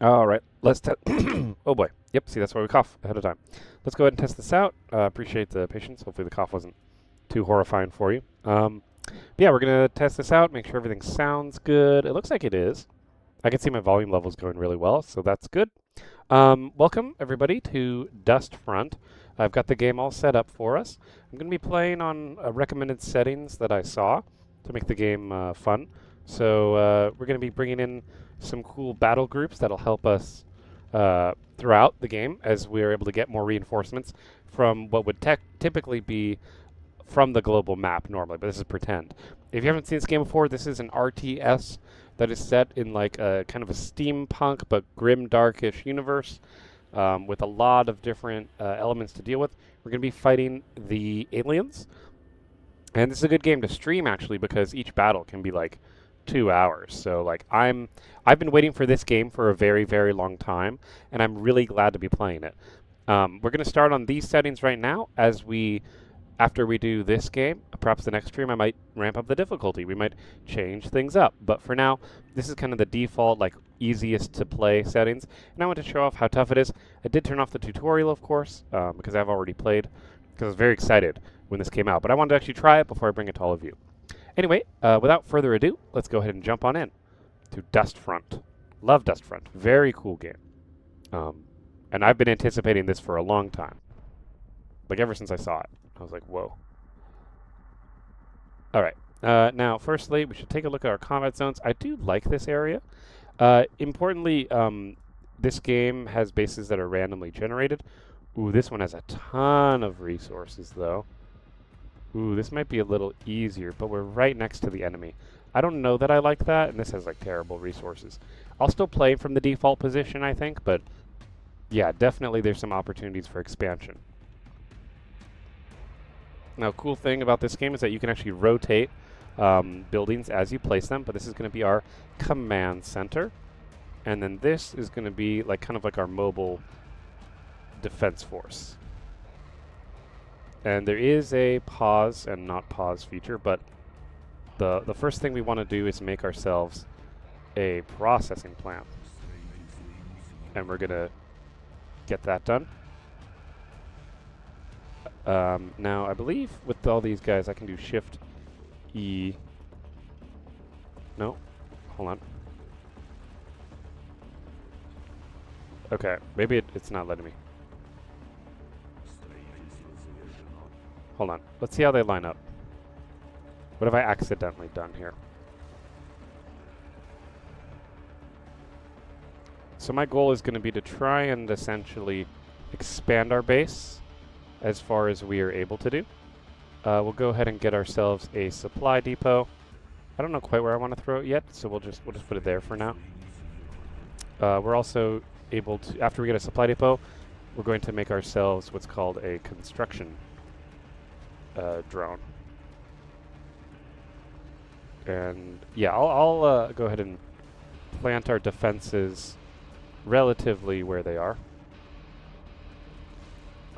All right, let's test. Oh boy. Yep, see, that's why we cough ahead of time. Let's go ahead and test this out. Appreciate the patience. Hopefully the cough wasn't too horrifying for you. But yeah, we're going to test this out, make sure everything sounds good. It looks like it is. I can see my volume levels going really well, so that's good. Welcome, everybody, to Dust Front. I've got the game all set up for us. I'm going to be playing on recommended settings that I saw to make the game fun. So we're going to be bringing in some cool battle groups that'll help us throughout the game as we're able to get more reinforcements from what would typically be from the global map normally, but this is pretend. If you haven't seen this game before, this is an RTS that is set in like a kind of a steampunk but grim, darkish universe with a lot of different elements to deal with. We're going to be fighting the aliens, and this is a good game to stream actually because each battle can be like 2 hours. So like I've been waiting for this game for a very, very long time, and I'm really glad to be playing it. We're going to start on these settings right now. After we do this game, perhaps the next stream I might ramp up the difficulty. We might change things up. But for now, this is kind of the default, like, easiest to play settings. And I want to show off how tough it is. I did turn off the tutorial, of course, because I've already played, because I was very excited when this came out. But I wanted to actually try it before I bring it to all of you. Anyway, without further ado, let's go ahead and jump on in to Dust Front. Love Dust Front. Very cool game. And I've been anticipating this for a long time. Like, ever since I saw it. I was like, whoa. All right. Now, firstly, we should take a look at our combat zones. I do like this area. Importantly, this game has bases that are randomly generated. Ooh, this one has a ton of resources, though. Ooh, this might be a little easier, but we're right next to the enemy. I don't know that I like that, and this has, like, terrible resources. I'll still play from the default position, I think, but yeah, definitely there's some opportunities for expansion. Now, cool thing about this game is that you can actually rotate buildings as you place them, but this is going to be our command center. And then this is going to be like kind of like our mobile defense force. And there is a pause and not pause feature, but the first thing we want to do is make ourselves a processing plant. And we're going to get that done. Now, I believe with all these guys, I can do Shift E. No, hold on. Okay, maybe it's not letting me. Hold on. Let's see how they line up. What have I accidentally done here? So my goal is going to be to try and essentially expand our base as far as we are able to do. We'll go ahead and get ourselves a supply depot. I don't know quite where I want to throw it yet, so we'll just put it there for now. We're also able to, after we get a supply depot, we're going to make ourselves what's called a construction drone. And yeah, I'll go ahead and plant our defenses relatively where they are,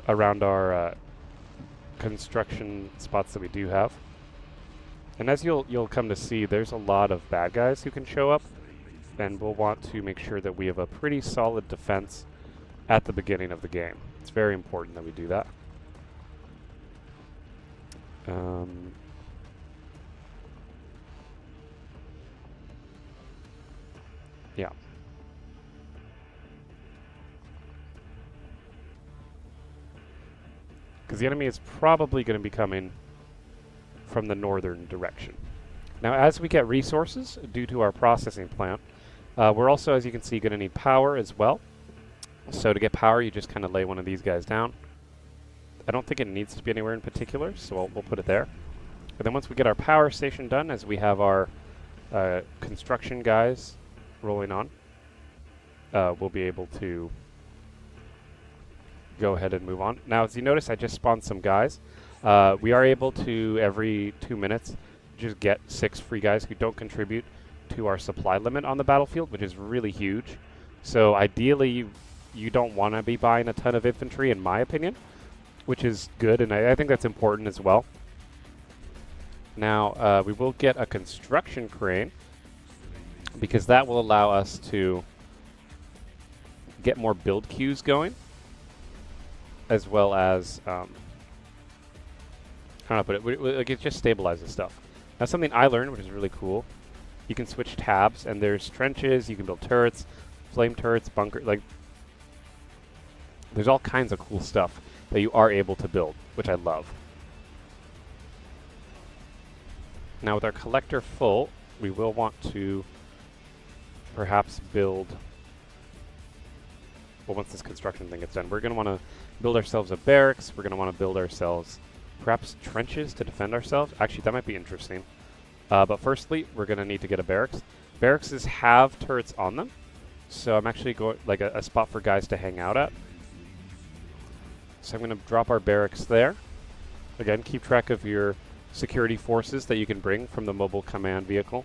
around our construction spots that we do have. And as you'll come to see, there's a lot of bad guys who can show up, and we'll want to make sure that we have a pretty solid defense at the beginning of the game. It's very important that we do that. Yeah. Because the enemy is probably going to be coming from the northern direction. Now, as we get resources due to our processing plant, we're also, as you can see, going to need power as well. So to get power, you just kind of lay one of these guys down. I don't think it needs to be anywhere in particular, so we'll put it there. But then once we get our power station done, as we have our construction guys rolling on, we'll be able to go ahead and move on. Now, as you notice, I just spawned some guys. We are able to, every 2 minutes, just get 6 free guys who don't contribute to our supply limit on the battlefield, which is really huge. So ideally, you don't want to be buying a ton of infantry, in my opinion, which is good, and I think that's important as well. Now, we will get a construction crane, because that will allow us to get more build queues going, as well as I don't know, but it just stabilizes stuff. Now, something I learned, which is really cool, you can switch tabs, and there's trenches. You can build turrets, flame turrets, bunker. Like, there's all kinds of cool stuff that you are able to build, which I love. Now, with our collector full, we will want to perhaps build. Well, once this construction thing gets done, we're going to want to build ourselves a barracks. We're going to want to build ourselves perhaps trenches to defend ourselves. Actually, that might be interesting. But firstly, we're going to need to get a barracks. Barracks have turrets on them, so I'm actually going like a spot for guys to hang out at. So I'm going to drop our barracks there. Again, keep track of your security forces that you can bring from the mobile command vehicle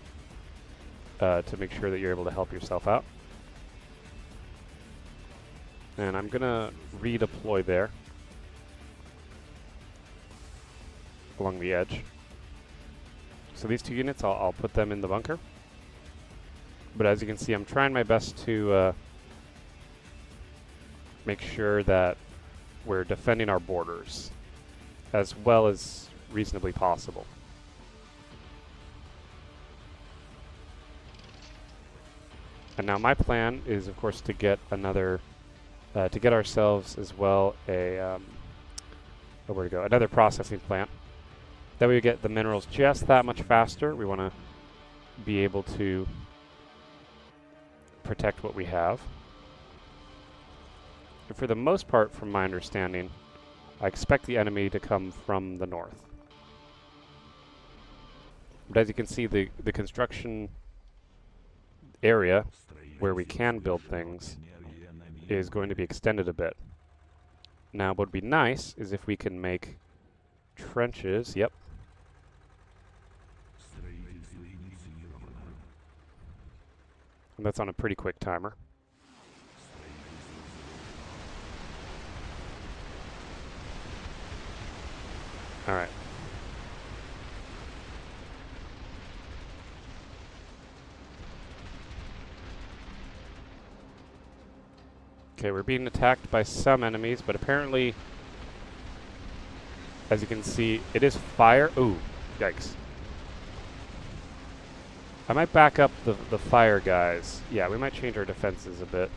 to make sure that you're able to help yourself out. And I'm going to redeploy there along the edge. So these 2 units, I'll put them in the bunker. But as you can see, I'm trying my best to make sure that we're defending our borders as well as reasonably possible. And now my plan is, of course, to get another, to get ourselves as well a, where to go? Another processing plant. That way we get the minerals just that much faster. We want to be able to protect what we have. And for the most part, from my understanding, I expect the enemy to come from the north. But as you can see, the construction area where we can build things is going to be extended a bit. Now, what would be nice is if we can make trenches. Yep. And that's on a pretty quick timer. All right. Okay, we're being attacked by some enemies, but apparently, as you can see, it is fire. Ooh, yikes. I might back up the fire guys. Yeah, we might change our defenses a bit.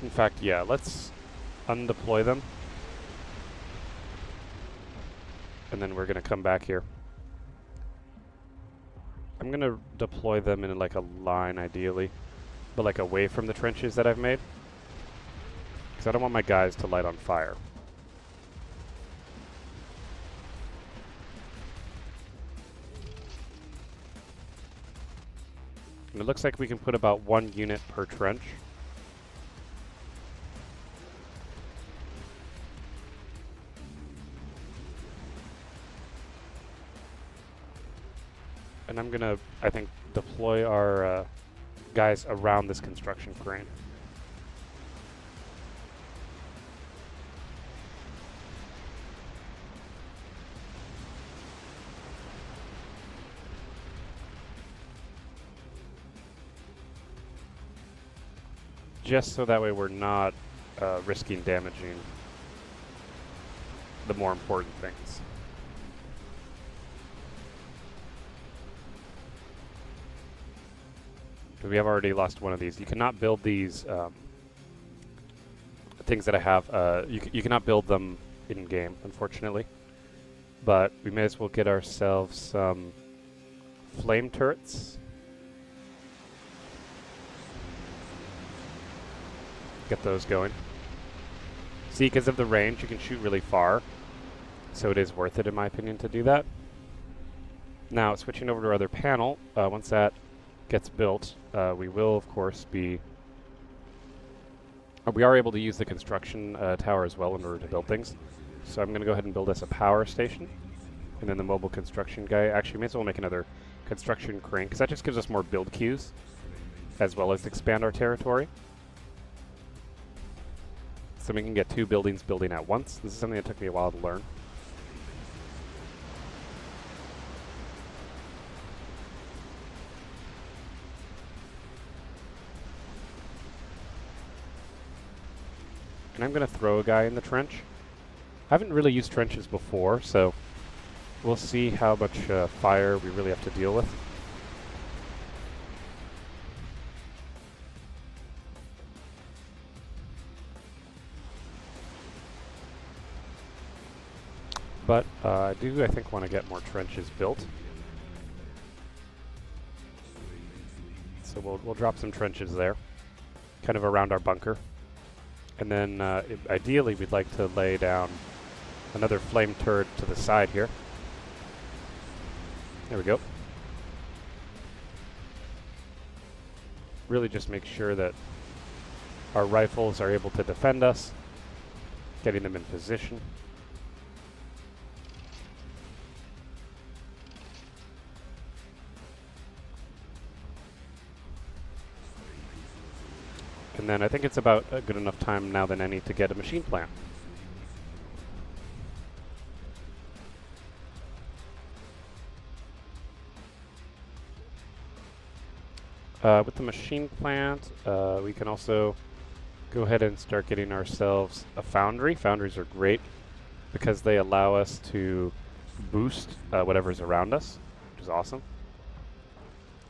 In fact, yeah, let's undeploy them. And then we're going to come back here. I'm going to deploy them in like a line, ideally. But like away from the trenches that I've made. Because I don't want my guys to light on fire. And it looks like we can put about 1 unit per trench. And I'm going to, I think, deploy our guys around this construction crane. Just so that way we're not risking damaging the more important things. We have already lost one of these. You cannot build these things that I have. You cannot build them in-game, unfortunately. But we may as well get ourselves some flame turrets. Get those going. See, because of the range, you can shoot really far. So it is worth it, in my opinion, to do that. Now, switching over to our other panel, once that gets built, we will, of course, be... we are able to use the construction tower as well in order to build things. So I'm going to go ahead and build us a power station. And then the mobile construction guy... Actually, may as well make another construction crane, because that just gives us more build queues, as well as expand our territory. So we can get 2 buildings building at once. This is something that took me a while to learn. And I'm going to throw a guy in the trench. I haven't really used trenches before, so we'll see how much fire we really have to deal with. But I do, I think, want to get more trenches built. So we'll drop some trenches there, kind of around our bunker. And then ideally we'd like to lay down another flame turret to the side here. There we go. Really just make sure that our rifles are able to defend us, getting them in position. And then I think it's about a good enough time now than any to get a machine plant. With the machine plant, we can also go ahead and start getting ourselves a foundry. Foundries are great because they allow us to boost whatever's around us, which is awesome.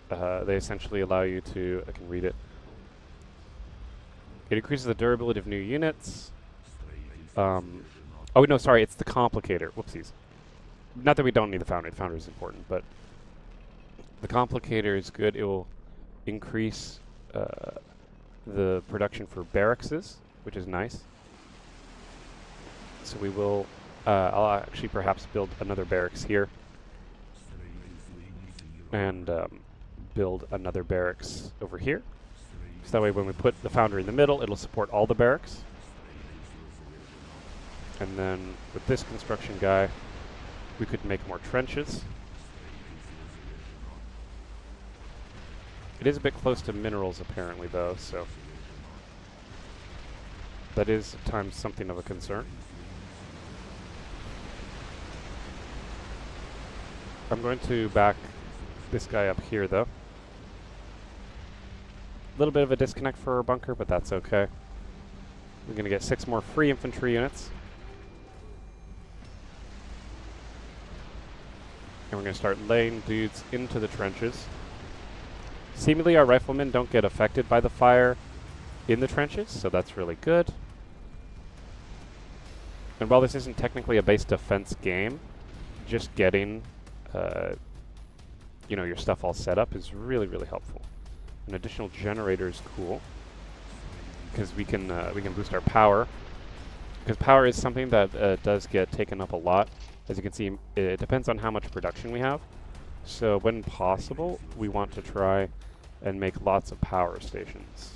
They essentially allow you to, I can read it. It increases the durability of new units. Oh, no, sorry, it's the complicator. Whoopsies. Not that we don't need the foundry. The foundry is important, but the complicator is good. It will increase the production for barrackses, which is nice. So we will, I'll actually perhaps build another barracks here. And build another barracks over here. So that way when we put the foundry in the middle, it'll support all the barracks. And then with this construction guy, we could make more trenches. It is a bit close to minerals apparently though, so that is at times something of a concern. I'm going to back this guy up here though. A little bit of a disconnect for our bunker, but that's okay. We're going to get 6 more free infantry units. And we're going to start laying dudes into the trenches. Seemingly our riflemen don't get affected by the fire in the trenches, so that's really good. And while this isn't technically a base defense game, just getting you know, your stuff all set up is really, really helpful. An additional generator is cool because we can boost our power. Because power is something that does get taken up a lot. As you can see, it depends on how much production we have. So when possible, we want to try and make lots of power stations.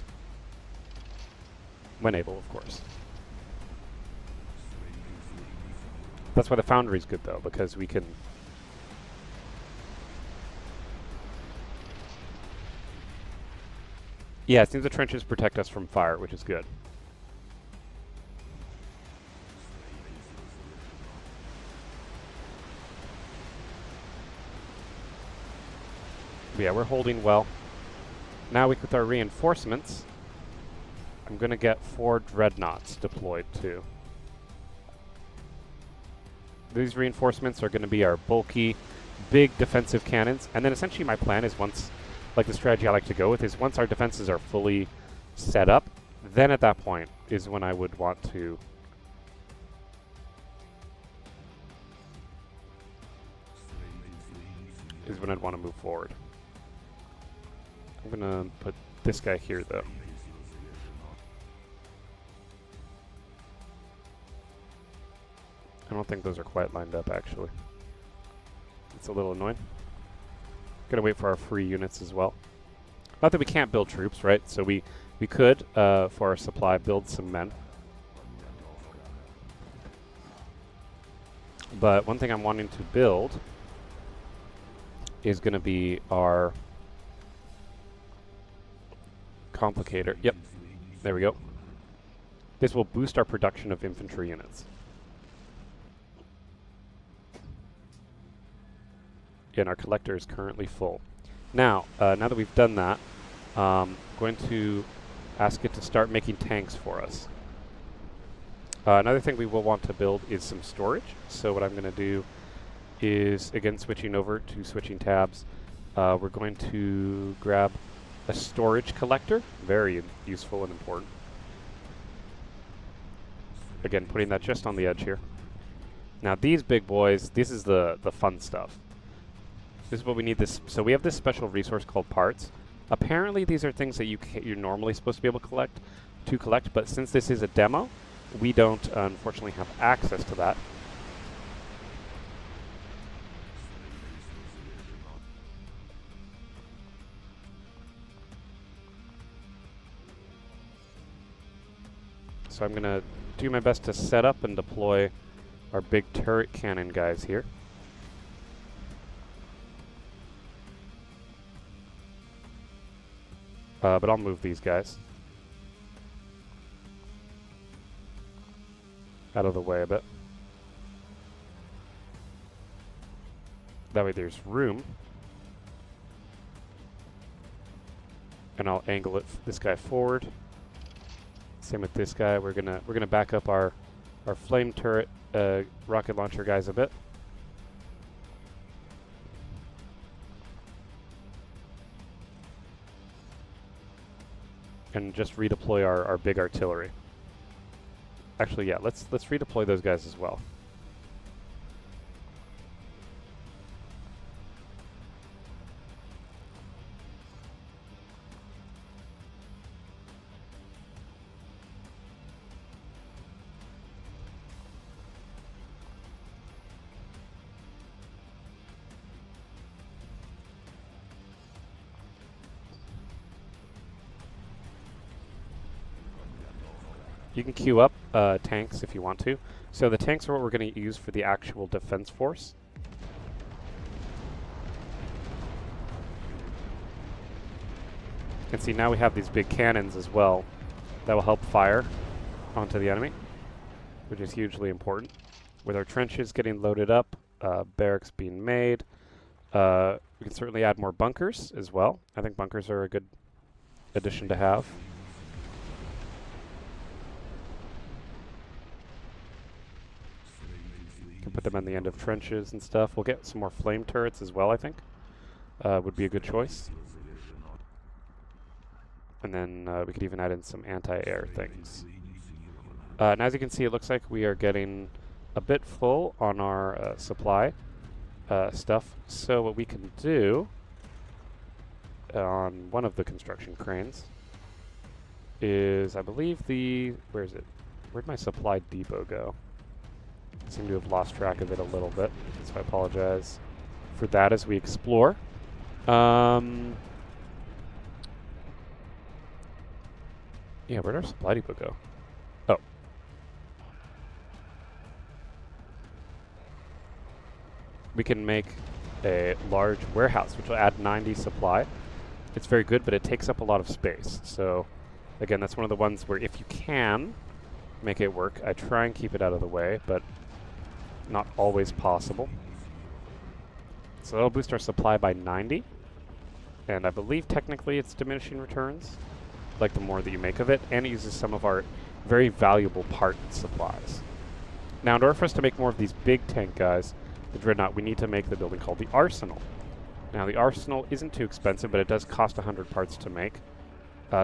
When able, of course. That's why the foundry is good though, because we can yeah, it seems the trenches protect us from fire, which is good. But yeah, we're holding well. Now with our reinforcements, I'm going to get 4 dreadnoughts deployed too. These reinforcements are going to be our bulky, big defensive cannons. And then essentially my plan is once, like the strategy I like to go with is once our defenses are fully set up, then at that point is when I would want to I'd want to move forward. I'm going to put this guy here though. I don't think those are quite lined up actually. It's a little annoying. Gonna wait for our free units as well. Not that we can't build troops, right? So we could, for our supply, build some men. But one thing I'm wanting to build is gonna be our complicator. Yep, there we go. This will boost our production of infantry units. And our collector is currently full. Now that we've done that, I'm going to ask it to start making tanks for us. Another thing we will want to build is some storage. So what I'm going to do is, again, switching over to switching tabs, we're going to grab a storage collector, very useful and important. Again, putting that just on the edge here. Now these big boys, this is the fun stuff. This is what we need this. So we have this special resource called parts. Apparently these are things that you're normally supposed to be able to collect, but since this is a demo, we don't unfortunately have access to that. So I'm going to do my best to set up and deploy our big turret cannon guys here. But I'll move these guys out of the way a bit. That way there's room. And I'll angle this guy forward. Same with this guy. We're gonna back up our flame turret rocket launcher guys a bit. And just redeploy our big artillery. Actually, yeah, let's redeploy those guys as well. You can queue up tanks if you want to. So the tanks are what we're going to use for the actual defense force. You can see now we have these big cannons as well that will help fire onto the enemy, which is hugely important. With our trenches getting loaded up, barracks being made, we can certainly add more bunkers as well. I think bunkers are a good addition to have. Can put them on the end of trenches and stuff. We'll get some more flame turrets as well, I think. Would be a good choice. And then we could even add in some anti-air things. And as you can see, it looks like we are getting a bit full on our supply stuff. So what we can do on one of the construction cranes is, I believe where is it? Where'd my supply depot go? I seem to have lost track of it a little bit, so I apologize for that as we explore. Yeah, where'd our supply depot go? Oh. We can make a large warehouse, which will add 90 supply. It's very good, but it takes up a lot of space. So, again, that's one of the ones where if you can make it work, I try and keep it out of the way, but not always possible. So that'll boost our supply by 90. And I believe technically it's diminishing returns, like the more that you make of it, and it uses some of our very valuable part supplies. Now, in order for us to make more of these big tank guys, the Dreadnought, we need to make the building called the Arsenal. Now, the Arsenal isn't too expensive, but it does cost 100 parts to make.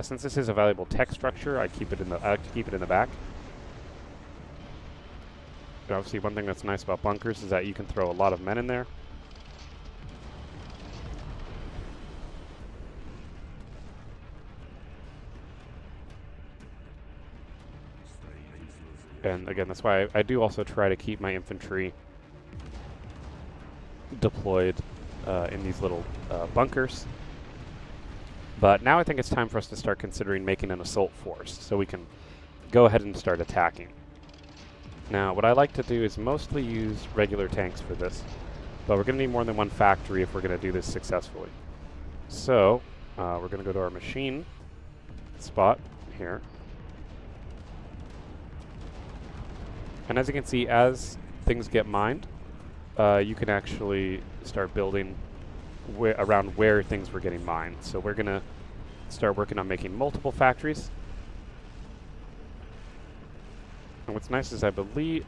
Since this is a valuable tech structure, I like to keep it in the back. And obviously, one thing that's nice about bunkers is that you can throw a lot of men in there. And again, that's why I do also try to keep my infantry deployed in these little bunkers. But now I think it's time for us to start considering making an assault force so we can go ahead and start attacking. Now, what I like to do is mostly use regular tanks for this, but we're going to need more than one factory if we're going to do this successfully. So, we're going to go to our machine spot here. And as you can see, as things get mined, you can actually start building around where things were getting mined. So we're going to start working on making multiple factories. And what's nice is I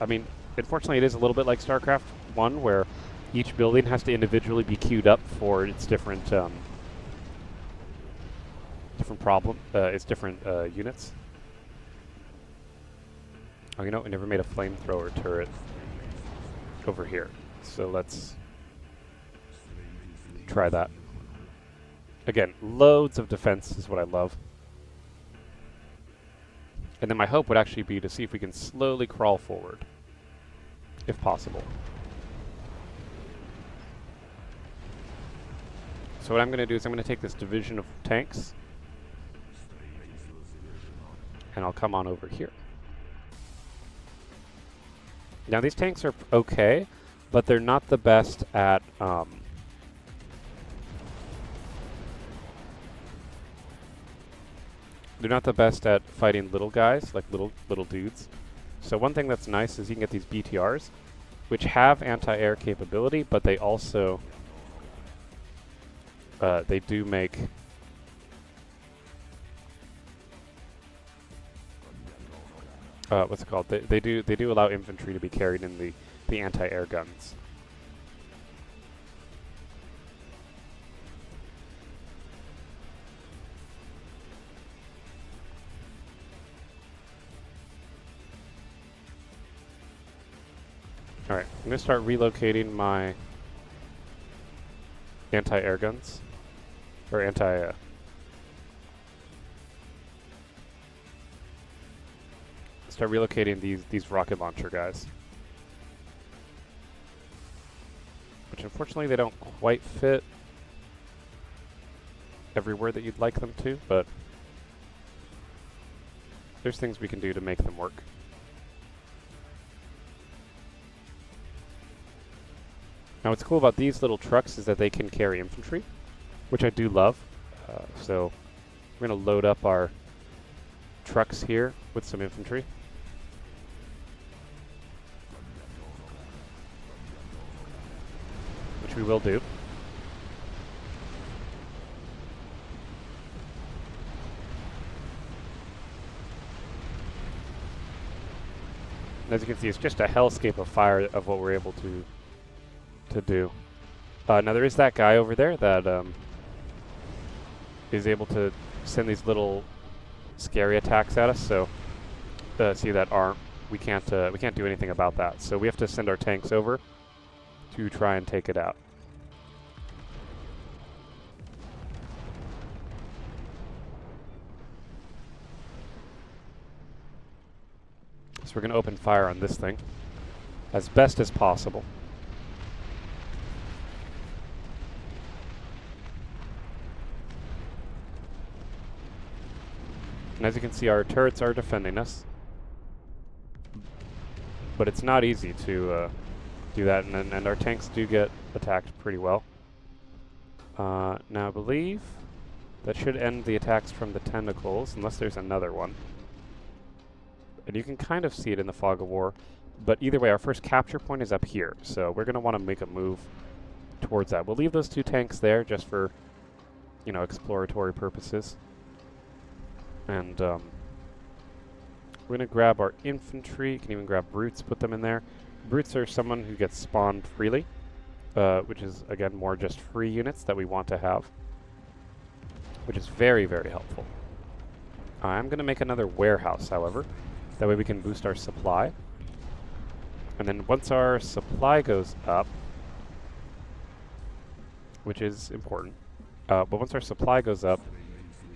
mean, unfortunately it is a little bit like StarCraft 1 where each building has to individually be queued up for its different units. Oh, you know, we never made a flamethrower turret over here. So let's try that. Again, loads of defense is what I love. And then my hope would actually be to see if we can slowly crawl forward, if possible. So what I'm going to do is I'm going to take this division of tanks, and I'll come on over here. Now these tanks are okay, but they're not the best at fighting little guys, like little dudes. So one thing that's nice is you can get these BTRs, which have anti-air capability, but they also they do make what's it called? They do allow infantry to be carried in the anti-air guns. All right, I'm gonna start relocating my anti-air guns, or start relocating these rocket launcher guys, which unfortunately they don't quite fit everywhere that you'd like them to, but there's things we can do to make them work. Now what's cool about these little trucks is that they can carry infantry, which I do love. So we're going to load up our trucks here with some infantry. Which we will do. And as you can see, it's just a hellscape of fire of what we're able to do. Now there is that guy over there that is able to send these little scary attacks at us. So see that arm? We can't do anything about that. So we have to send our tanks over to try and take it out. So we're going to open fire on this thing as best as possible. And as you can see, our turrets are defending us. But it's not easy to do that, and our tanks do get attacked pretty well. Now I believe that should end the attacks from the tentacles, unless there's another one. And you can kind of see it in the fog of war. But either way, our first capture point is up here, so we're going to want to make a move towards that. We'll leave those two tanks there just for, you know, exploratory purposes. And we're going to grab our infantry. You can even grab brutes, put them in there. Brutes are someone who gets spawned freely, which is, again, more just free units that we want to have, which is very, very helpful. I'm going to make another warehouse, however. That way we can boost our supply. And then once our supply goes up, which is important, but once our supply goes up,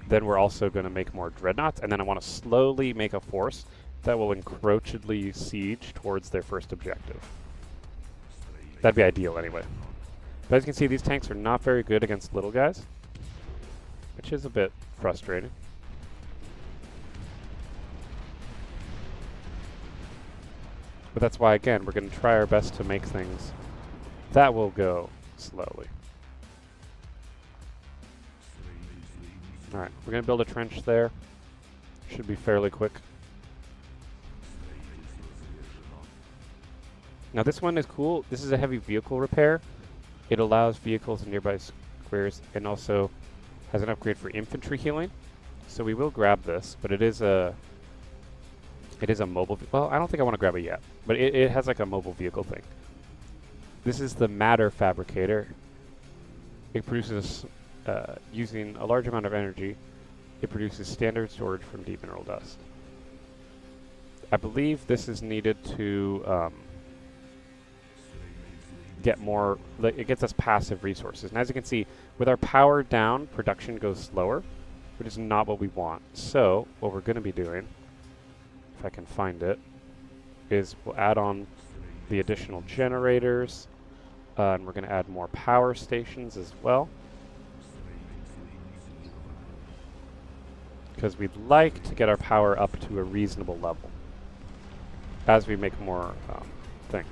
then we're also going to make more dreadnoughts, and then I want to slowly make a force that will encroachedly siege towards their first objective. That'd be ideal anyway. But as you can see, these tanks are not very good against little guys, which is a bit frustrating. But that's why, again, we're going to try our best to make things that will go slowly. Alright, we're going to build a trench there. Should be fairly quick. Now this one is cool. This is a heavy vehicle repair. It allows vehicles in nearby squares and also has an upgrade for infantry healing. So we will grab this, but it is a It is a mobile. Well, I don't think I want to grab it yet, but it has like a mobile vehicle thing. This is the matter fabricator. It produces, using a large amount of energy, it produces standard storage from deep mineral dust. I believe this is needed to get more, it gets us passive resources. And as you can see, with our power down, production goes slower, which is not what we want. So, what we're going to be doing, if I can find it, is we'll add on the additional generators, and we're going to add more power stations as well. Because we'd like to get our power up to a reasonable level as we make more things.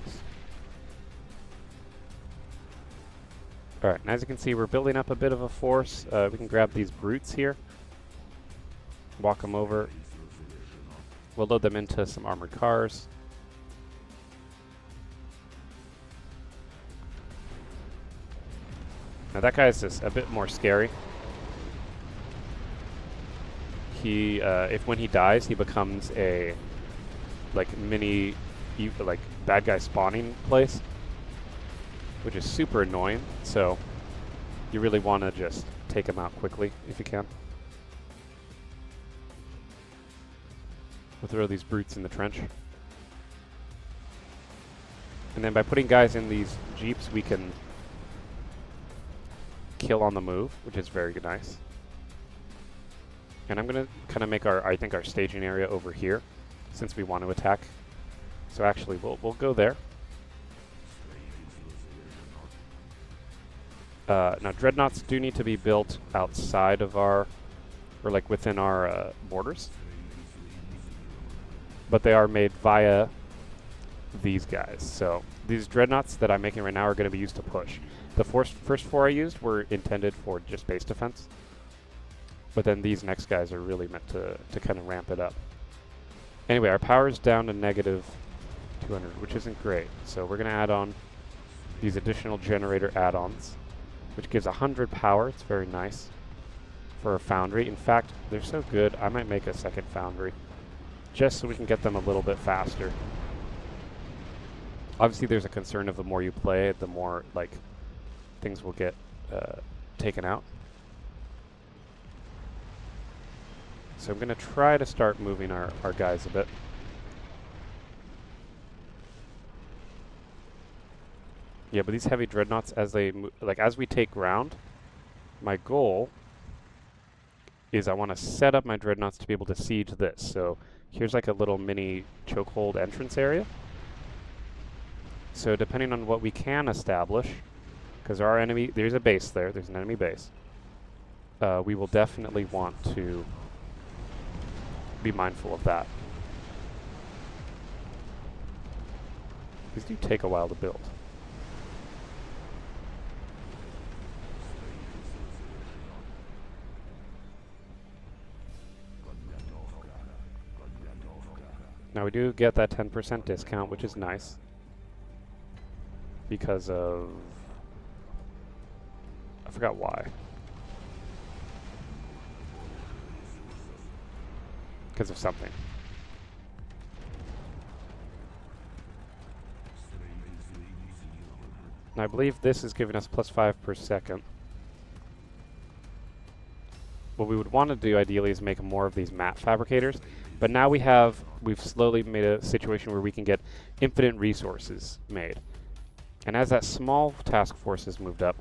Alright, and as you can see, we're building up a bit of a force. We can grab these brutes here, walk them over. We'll load them into some armored cars. Now that guy is just a bit more scary. He, when he dies, he becomes a like mini, like bad guy spawning place, which is super annoying. So you really want to just take him out quickly if you can. We'll throw these brutes in the trench. And then by putting guys in these jeeps, we can kill on the move, which is very nice. And I'm going to kind of make our, I think, our staging area over here, since we want to attack. So actually, we'll go there. Now, dreadnoughts do need to be built outside of our, or like within our borders. But they are made via these guys. So these dreadnoughts that I'm making right now are going to be used to push. The first four I used were intended for just base defense. But then these next guys are really meant to kind of ramp it up. Anyway, our power is down to negative 200, which isn't great. So we're going to add on these additional generator add-ons, which gives 100 power. It's very nice for a foundry. In fact, they're so good, I might make a second foundry, just so we can get them a little bit faster. Obviously, there's a concern of the more you play, the more like things will get taken out. So I'm going to try to start moving our guys a bit. Yeah, but these heavy dreadnoughts, as they as we take ground, my goal is I want to set up my dreadnoughts to be able to siege this. So here's like a little mini chokehold entrance area. So depending on what we can establish, because our enemy, there's a base there, there's an enemy base, we will definitely want to be mindful of that. These do take a while to build. Now we do get that 10% discount, which is nice, because of, I forgot why. Because of something. And I believe this is giving us +5 per second. What we would want to do ideally is make more of these map fabricators, but now we've slowly made a situation where we can get infinite resources made. And as that small task force has moved up,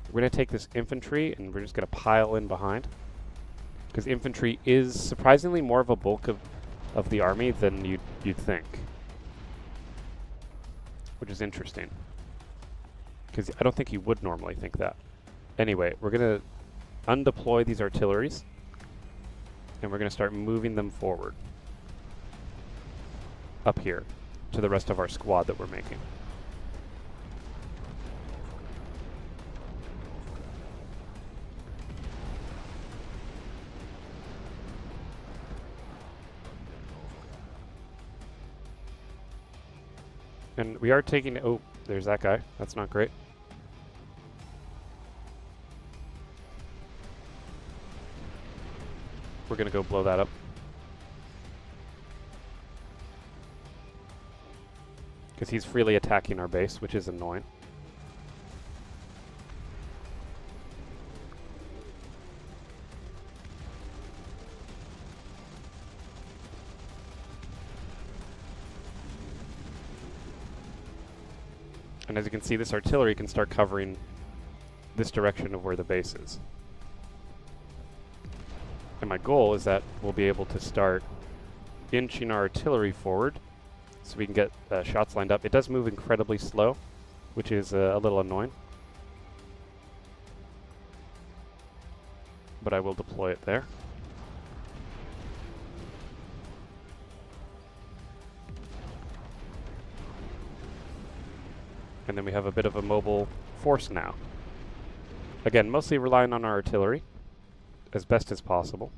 we're going to take this infantry and we're just going to pile in behind. Because infantry is surprisingly more of a bulk of the army than you'd think. Which is interesting. Because I don't think you would normally think that. Anyway, we're going to undeploy these artilleries. And we're going to start moving them forward. Up here. To the rest of our squad that we're making. And we are taking, oh, there's that guy. That's not great. We're going to go blow that up. because he's freely attacking our base, which is annoying. And as you can see, this artillery can start covering this direction of where the base is. And my goal is that we'll be able to start inching our artillery forward so we can get shots lined up. It does move incredibly slow, which is a little annoying. But I will deploy it there. And then we have a bit of a mobile force now. Again, mostly relying on our artillery as best as possible.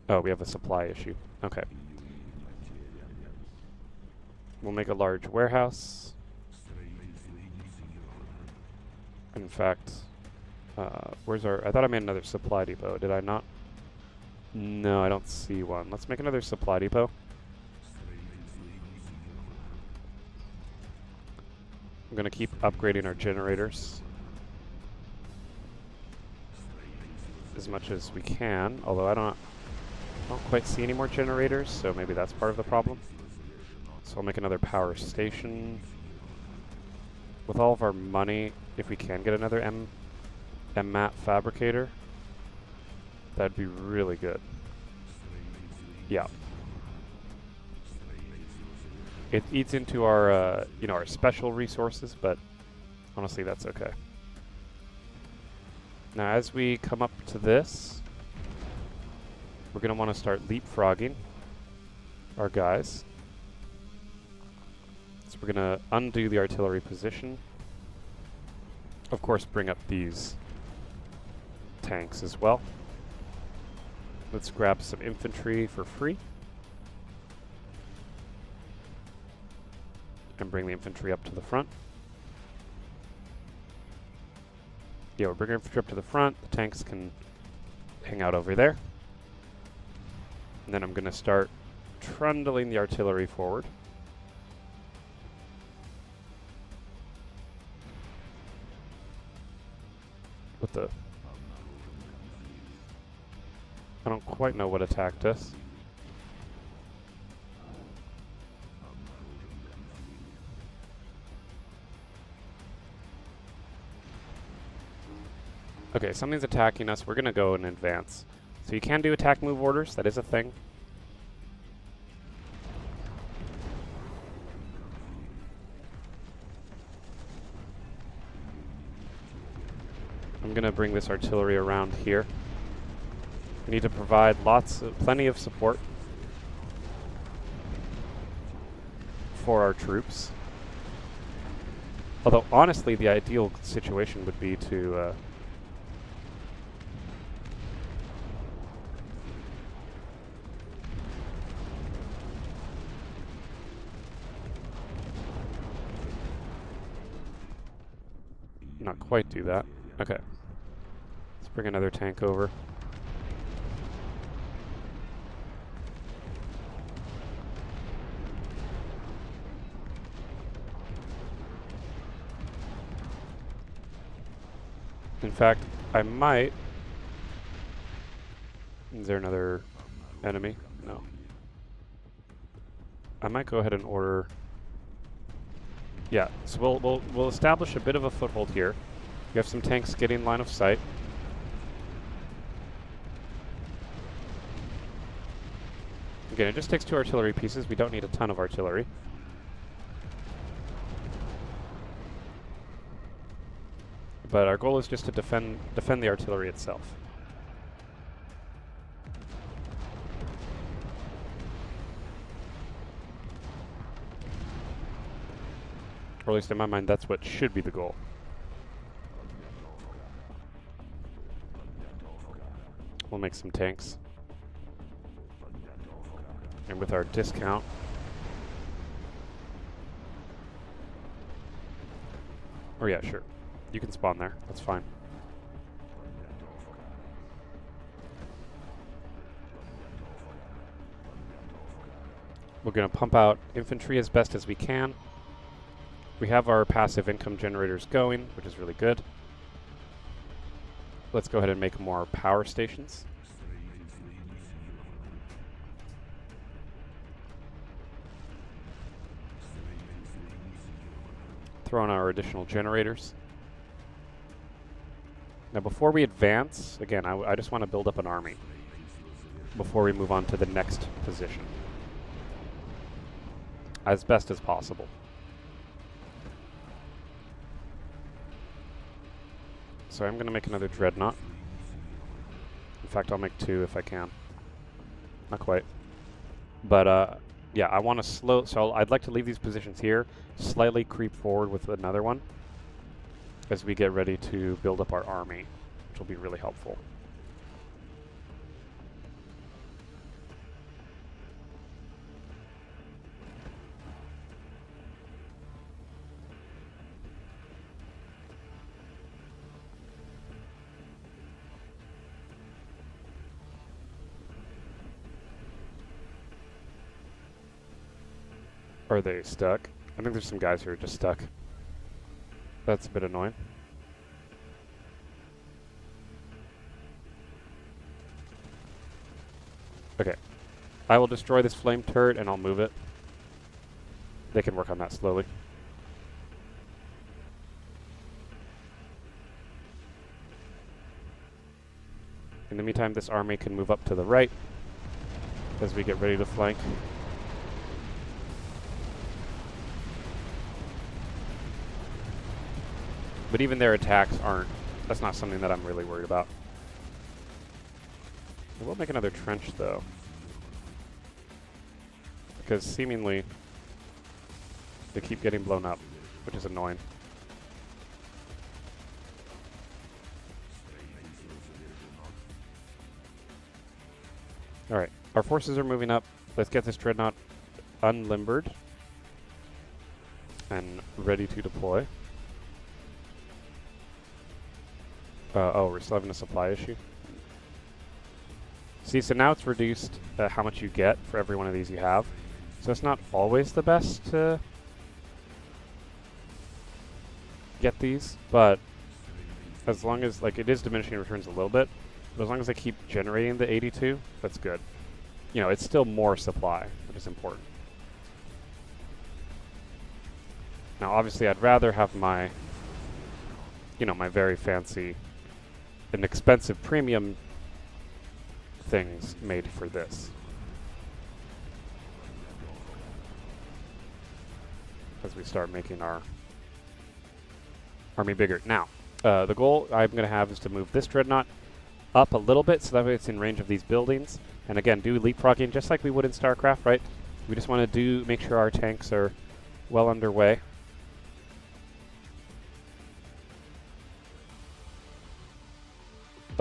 Oh, we have a supply issue. Okay. We'll make a large warehouse. In fact, where's our... I thought I made another supply depot. Did I not? No, I don't see one. Let's make another supply depot. I'm going to keep upgrading our generators as much as we can, although I don't quite see any more generators, so maybe that's part of the problem. So I'll make another power station. With all of our money, if we can get another MMAT fabricator, that'd be really good. Yeah. It eats into our, our special resources, but honestly, that's okay. Now, as we come up to this, we're going to want to start leapfrogging our guys. So we're going to undo the artillery position. Of course, bring up these tanks as well. Let's grab some infantry for free. And bring the infantry up to the front. Yeah, we're bringing infantry up to the front. The tanks can hang out over there. And then I'm going to start trundling the artillery forward. What the... I don't quite know what attacked us. Okay, something's attacking us. We're going to go in advance. So you can do attack move orders. That is a thing. I'm going to bring this artillery around here. We need to provide plenty of support for our troops. Although, honestly, the ideal situation would be to... not quite do that. Okay. Let's bring another tank over. In fact, I might... Is there another enemy? No. I might go ahead and order... Yeah, so we'll establish a bit of a foothold here. We have some tanks getting line of sight. Again, it just takes 2 artillery pieces. We don't need a ton of artillery. But our goal is just to defend the artillery itself. Or at least in my mind, that's what should be the goal. We'll make some tanks. And with our discount, oh yeah, sure. You can spawn there. That's fine. We're going to pump out infantry as best as we can. We have our passive income generators going, which is really good. Let's go ahead and make more power stations. Throw in our additional generators. Now before we advance, again, I just want to build up an army before we move on to the next position, as best as possible. So I'm going to make another dreadnought. In fact, I'll make 2 if I can. Not quite. But yeah, I want to slow, so I'd like to leave these positions here, slightly creep forward with another one as we get ready to build up our army, which will be really helpful. Are they stuck? I think there's some guys who are just stuck. That's a bit annoying. Okay. I will destroy this flame turret and I'll move it. They can work on that slowly. In the meantime, this army can move up to the right as we get ready to flank. But even their attacks aren't, that's not something that I'm really worried about. I will make another trench though, because seemingly they keep getting blown up, which is annoying. Alright, our forces are moving up. Let's get this dreadnought unlimbered and ready to deploy. Oh, we're still having a supply issue. See, so now it's reduced how much you get for every one of these you have. So it's not always the best to get these, but as long as, like, it is diminishing returns a little bit, but as long as I keep generating the 82, that's good. You know, it's still more supply, which is important. Now, obviously, I'd rather have my, you know, my very fancy and expensive premium things made for this. As we start making our army bigger. Now, the goal I'm going to have is to move this dreadnought up a little bit so that way it's in range of these buildings. And again, do leapfrogging just like we would in StarCraft, right? We just want to make sure our tanks are well underway.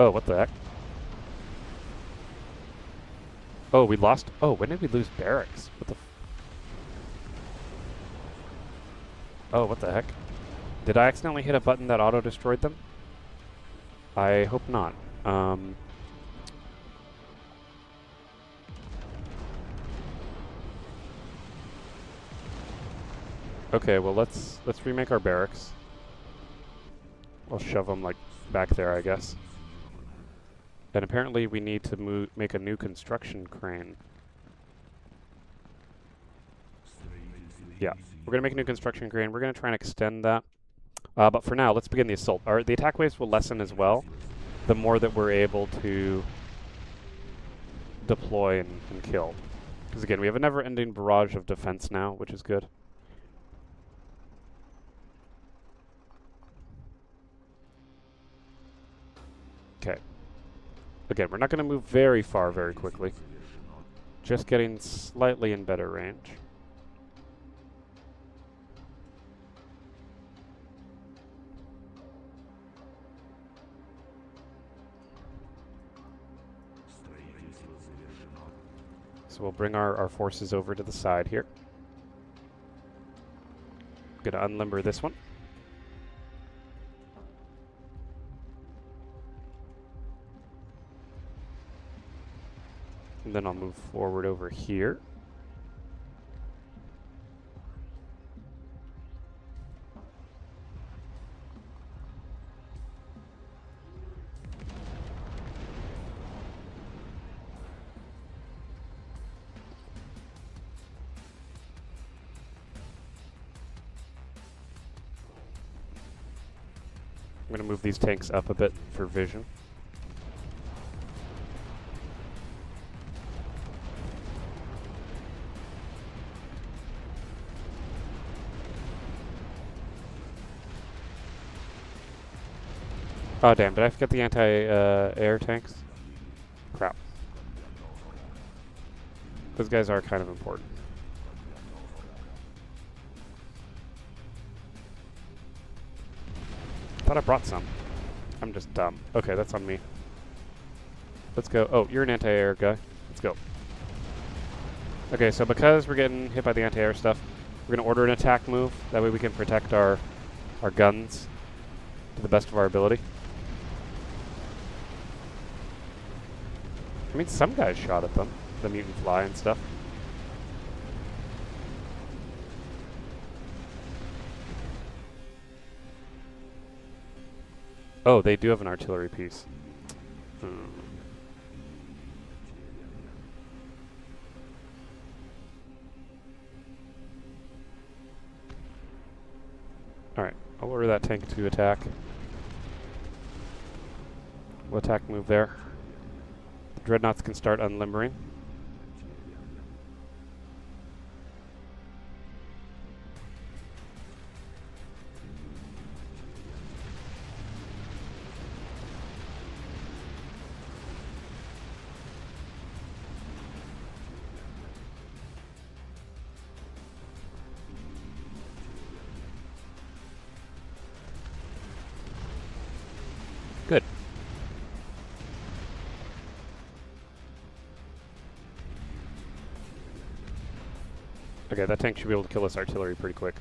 Oh, what the heck? Oh, we lost. Oh, when did we lose barracks? What the? Oh, what the heck? Did I accidentally hit a button that auto-destroyed them? I hope not. Okay, well let's remake our barracks. I'll shove them like back there, I guess. And apparently we need to make a new construction crane. Yeah, we're going to make a new construction crane. We're going to try and extend that. But for now, let's begin the assault. The attack waves will lessen as well, the more that we're able to deploy and kill. Because again, we have a never-ending barrage of defense now, which is good. Okay. Again, we're not going to move very far very quickly. Just getting slightly in better range. So we'll bring our forces over to the side here. Going to unlimber this one. And then I'll move forward over here. I'm going to move these tanks up a bit for vision. Oh damn, did I forget the anti-air tanks? Crap. Those guys are kind of important. Thought I brought some. I'm just dumb. Okay, that's on me. Let's go. Oh, you're an anti-air guy. Let's go. Okay, so because we're getting hit by the anti-air stuff, we're going to order an attack move. That way we can protect our guns to the best of our ability. I mean, some guys shot at them. The mutant fly and stuff. Oh, they do have an artillery piece. Alright, I'll order that tank to attack. We'll attack move there. The dreadnoughts can start unlimbering. Good. Okay, that tank should be able to kill this artillery pretty quick.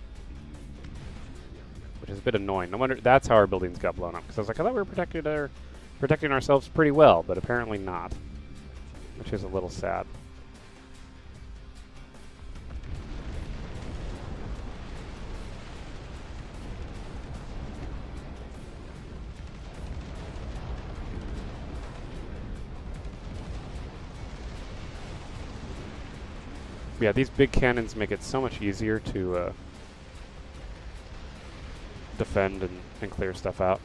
Which is a bit annoying. No wonder that's how our buildings got blown up. Because I was like, I thought we were protecting ourselves pretty well, but apparently not. Which is a little sad. Yeah, these big cannons make it so much easier to defend and clear stuff out.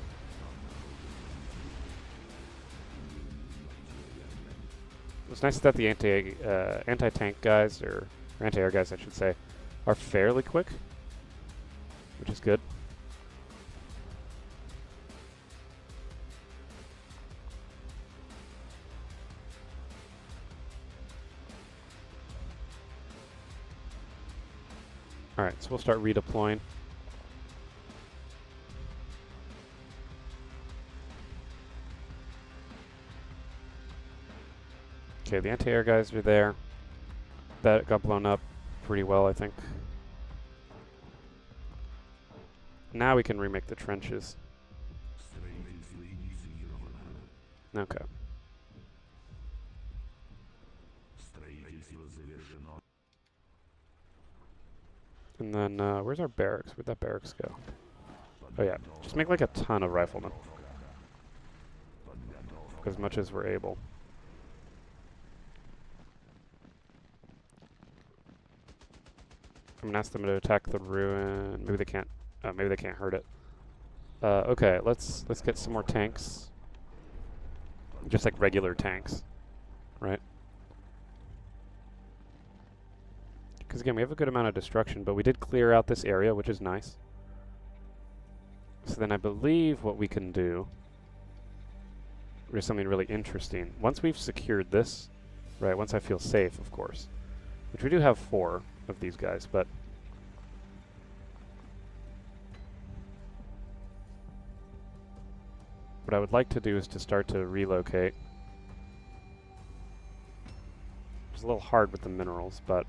It's nice that the anti-tank guys, or anti-air guys I should say, are fairly quick, which is good. Alright, so we'll start redeploying. Okay, the anti-air guys are there. That got blown up pretty well, I think. Now we can remake the trenches. Okay. And then, where's our barracks? Where'd that barracks go? Oh yeah, just make like a ton of riflemen. As much as we're able. I'm gonna ask them to attack the ruin. Maybe they can't. Maybe they can't hurt it. Okay, let's get some more tanks. Just like regular tanks, right? Because again, we have a good amount of destruction, but we did clear out this area, which is nice. So then I believe what we can do is something really interesting. Once we've secured this, right, once I feel safe, of course, which we do have 4 of these guys, but what I would like to do is to start to relocate. It's a little hard with the minerals, but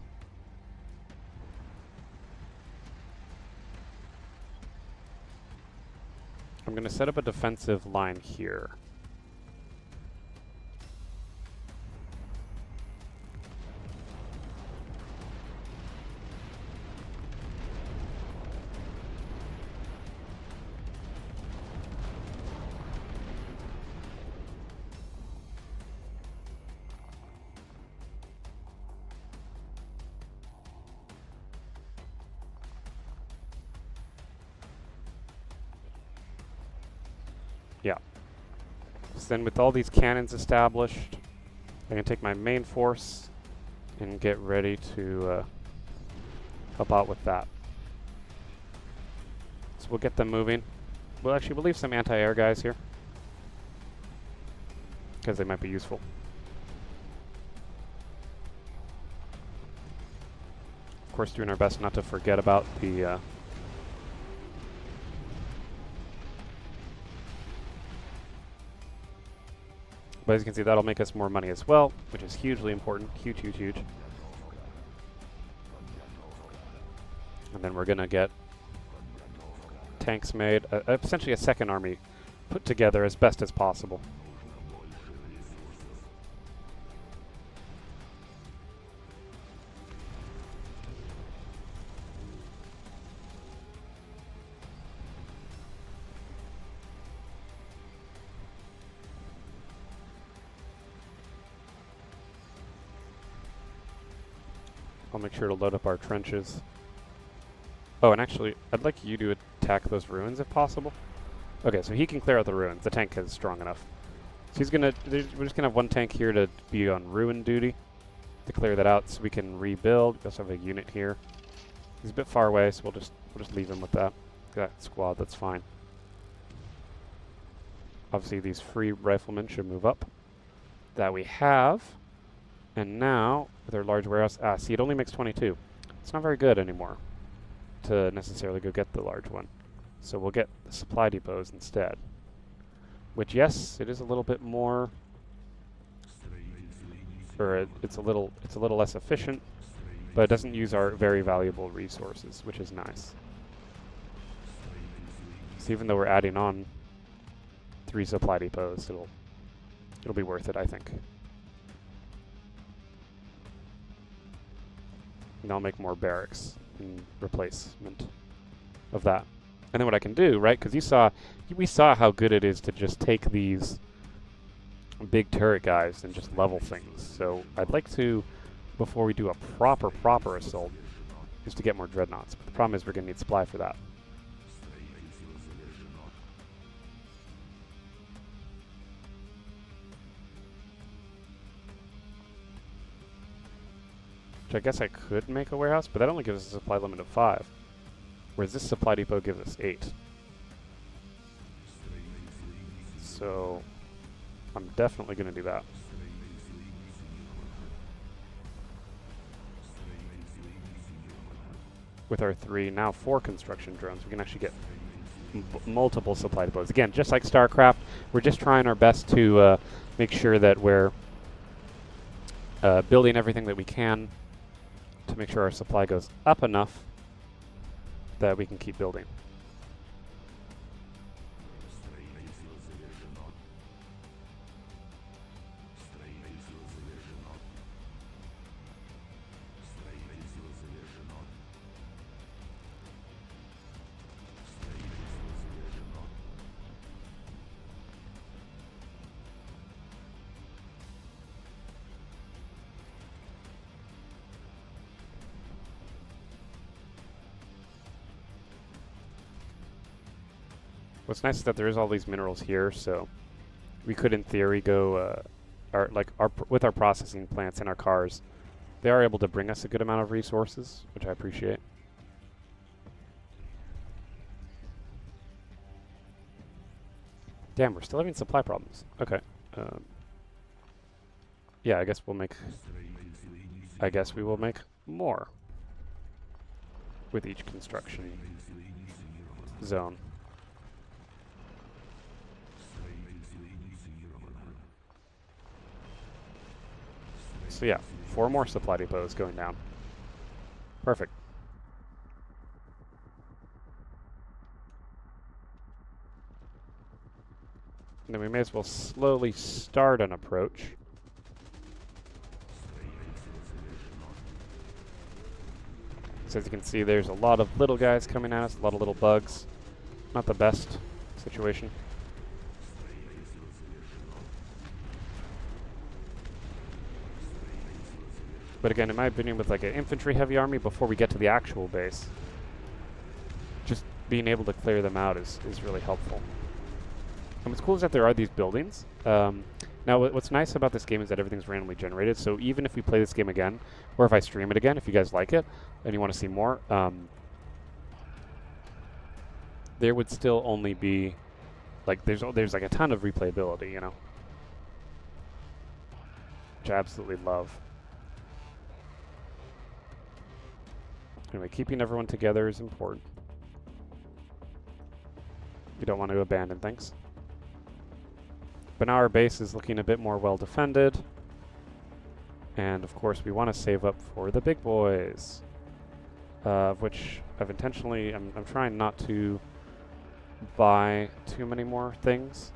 I'm going to set up a defensive line here. Yeah. So then with all these cannons established, I can take my main force and get ready to help out with that. So we'll get them moving. We'll leave some anti-air guys here, because they might be useful. Of course, doing our best not to forget about the but as you can see, that'll make us more money as well, which is hugely important. Huge, huge, huge. And then we're going to get tanks made, essentially a second army put together as best as possible. I'll make sure to load up our trenches. Oh, and actually, I'd like you to attack those ruins if possible. Okay, so he can clear out the ruins. The tank is strong enough. So he's gonna, we're just gonna have one tank here to be on ruin duty to clear that out so we can rebuild. We also have a unit here. He's a bit far away, so we'll just leave him with that squad. That's fine. Obviously, these free riflemen should move up. That we have. And now, with our large warehouse, see, it only makes 22. It's not very good anymore to necessarily go get the large one. So we'll get the supply depots instead. Which, yes, it is a little bit more, or it's a little less efficient, but it doesn't use our very valuable resources, which is nice. So even though we're adding on 3 supply depots, it'll be worth it, I think. And I'll make more barracks in replacement of that. And then what I can do, right, because we saw how good it is to just take these big turret guys and just level things. So I'd like to, before we do a proper assault, is to get more dreadnoughts. But the problem is we're going to need supply for that. I guess I could make a warehouse, but that only gives us a supply limit of 5. Whereas this supply depot gives us 8. So I'm definitely going to do that. With our 3, now 4 construction drones, we can actually get multiple supply depots. Again, just like StarCraft, we're just trying our best to make sure that we're building everything that we can to make sure our supply goes up enough that we can keep building. What's nice is that there is all these minerals here, so we could, in theory, go with our processing plants and our cars. They are able to bring us a good amount of resources, which I appreciate. Damn, we're still having supply problems. Okay. Yeah, I guess we will make more with each construction zone. So yeah, 4 more supply depots going down. Perfect. And then we may as well slowly start an approach. So as you can see, there's a lot of little guys coming at us, a lot of little bugs. Not the best situation. But again, in my opinion, with like an infantry heavy army before we get to the actual base, just being able to clear them out is really helpful. And what's cool is that there are these buildings. Now, what's nice about this game is that everything's randomly generated, so even if we play this game again, or if I stream it again, if you guys like it, and you want to see more, there would still only be, like, there's like a ton of replayability, you know? Which I absolutely love. Anyway, keeping everyone together is important. You don't want to abandon things. But now our base is looking a bit more well defended. And of course we want to save up for the big boys. Which I've intentionally, I'm trying not to buy too many more things.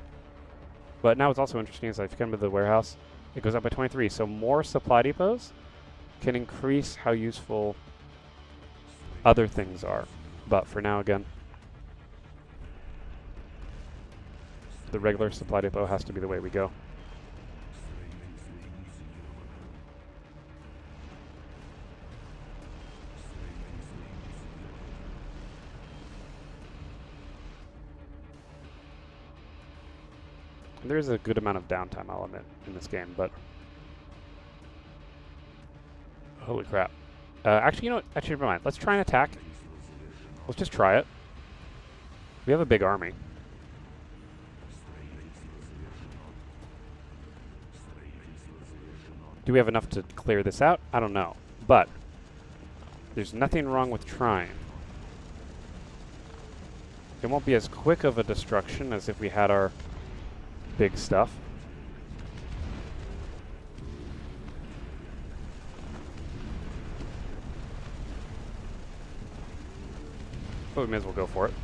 But now what's also interesting is that if you come to the warehouse, it goes up by 23. So more supply depots can increase how useful other things are. But for now, again, the regular supply depot has to be the way we go. And there is a good amount of downtime element in this game, but holy crap. Actually, you know what? Actually, never mind. Let's try and attack. Let's just try it. We have a big army. Do we have enough to clear this out? I don't know. But there's nothing wrong with trying. It won't be as quick of a destruction as if we had our big stuff. But we may as well go for it.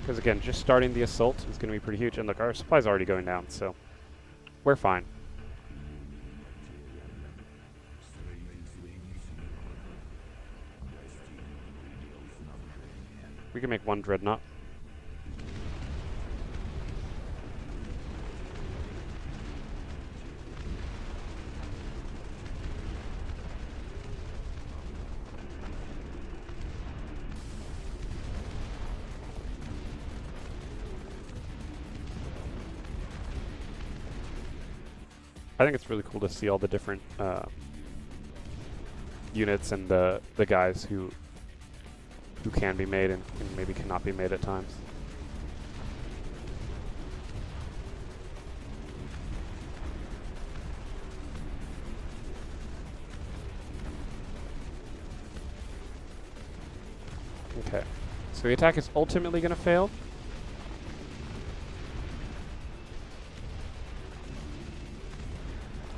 Because again, just starting the assault is going to be pretty huge. And look, our supply's already going down, so we're fine. We can make one dreadnought. I think it's really cool to see all the different units and the guys who can be made and maybe cannot be made at times. Okay, so the attack is ultimately going to fail.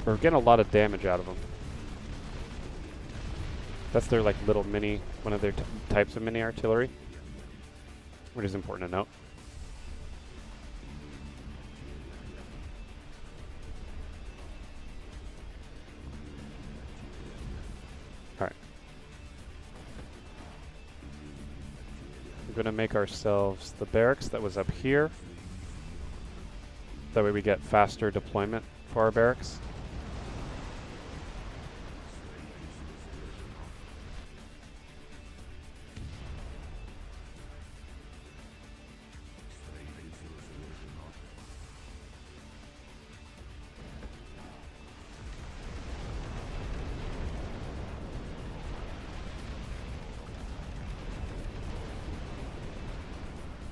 We're getting a lot of damage out of them. That's their like little mini, one of their types of mini artillery, which is important to note. All right. We're going to make ourselves the barracks that was up here. That way we get faster deployment for our barracks.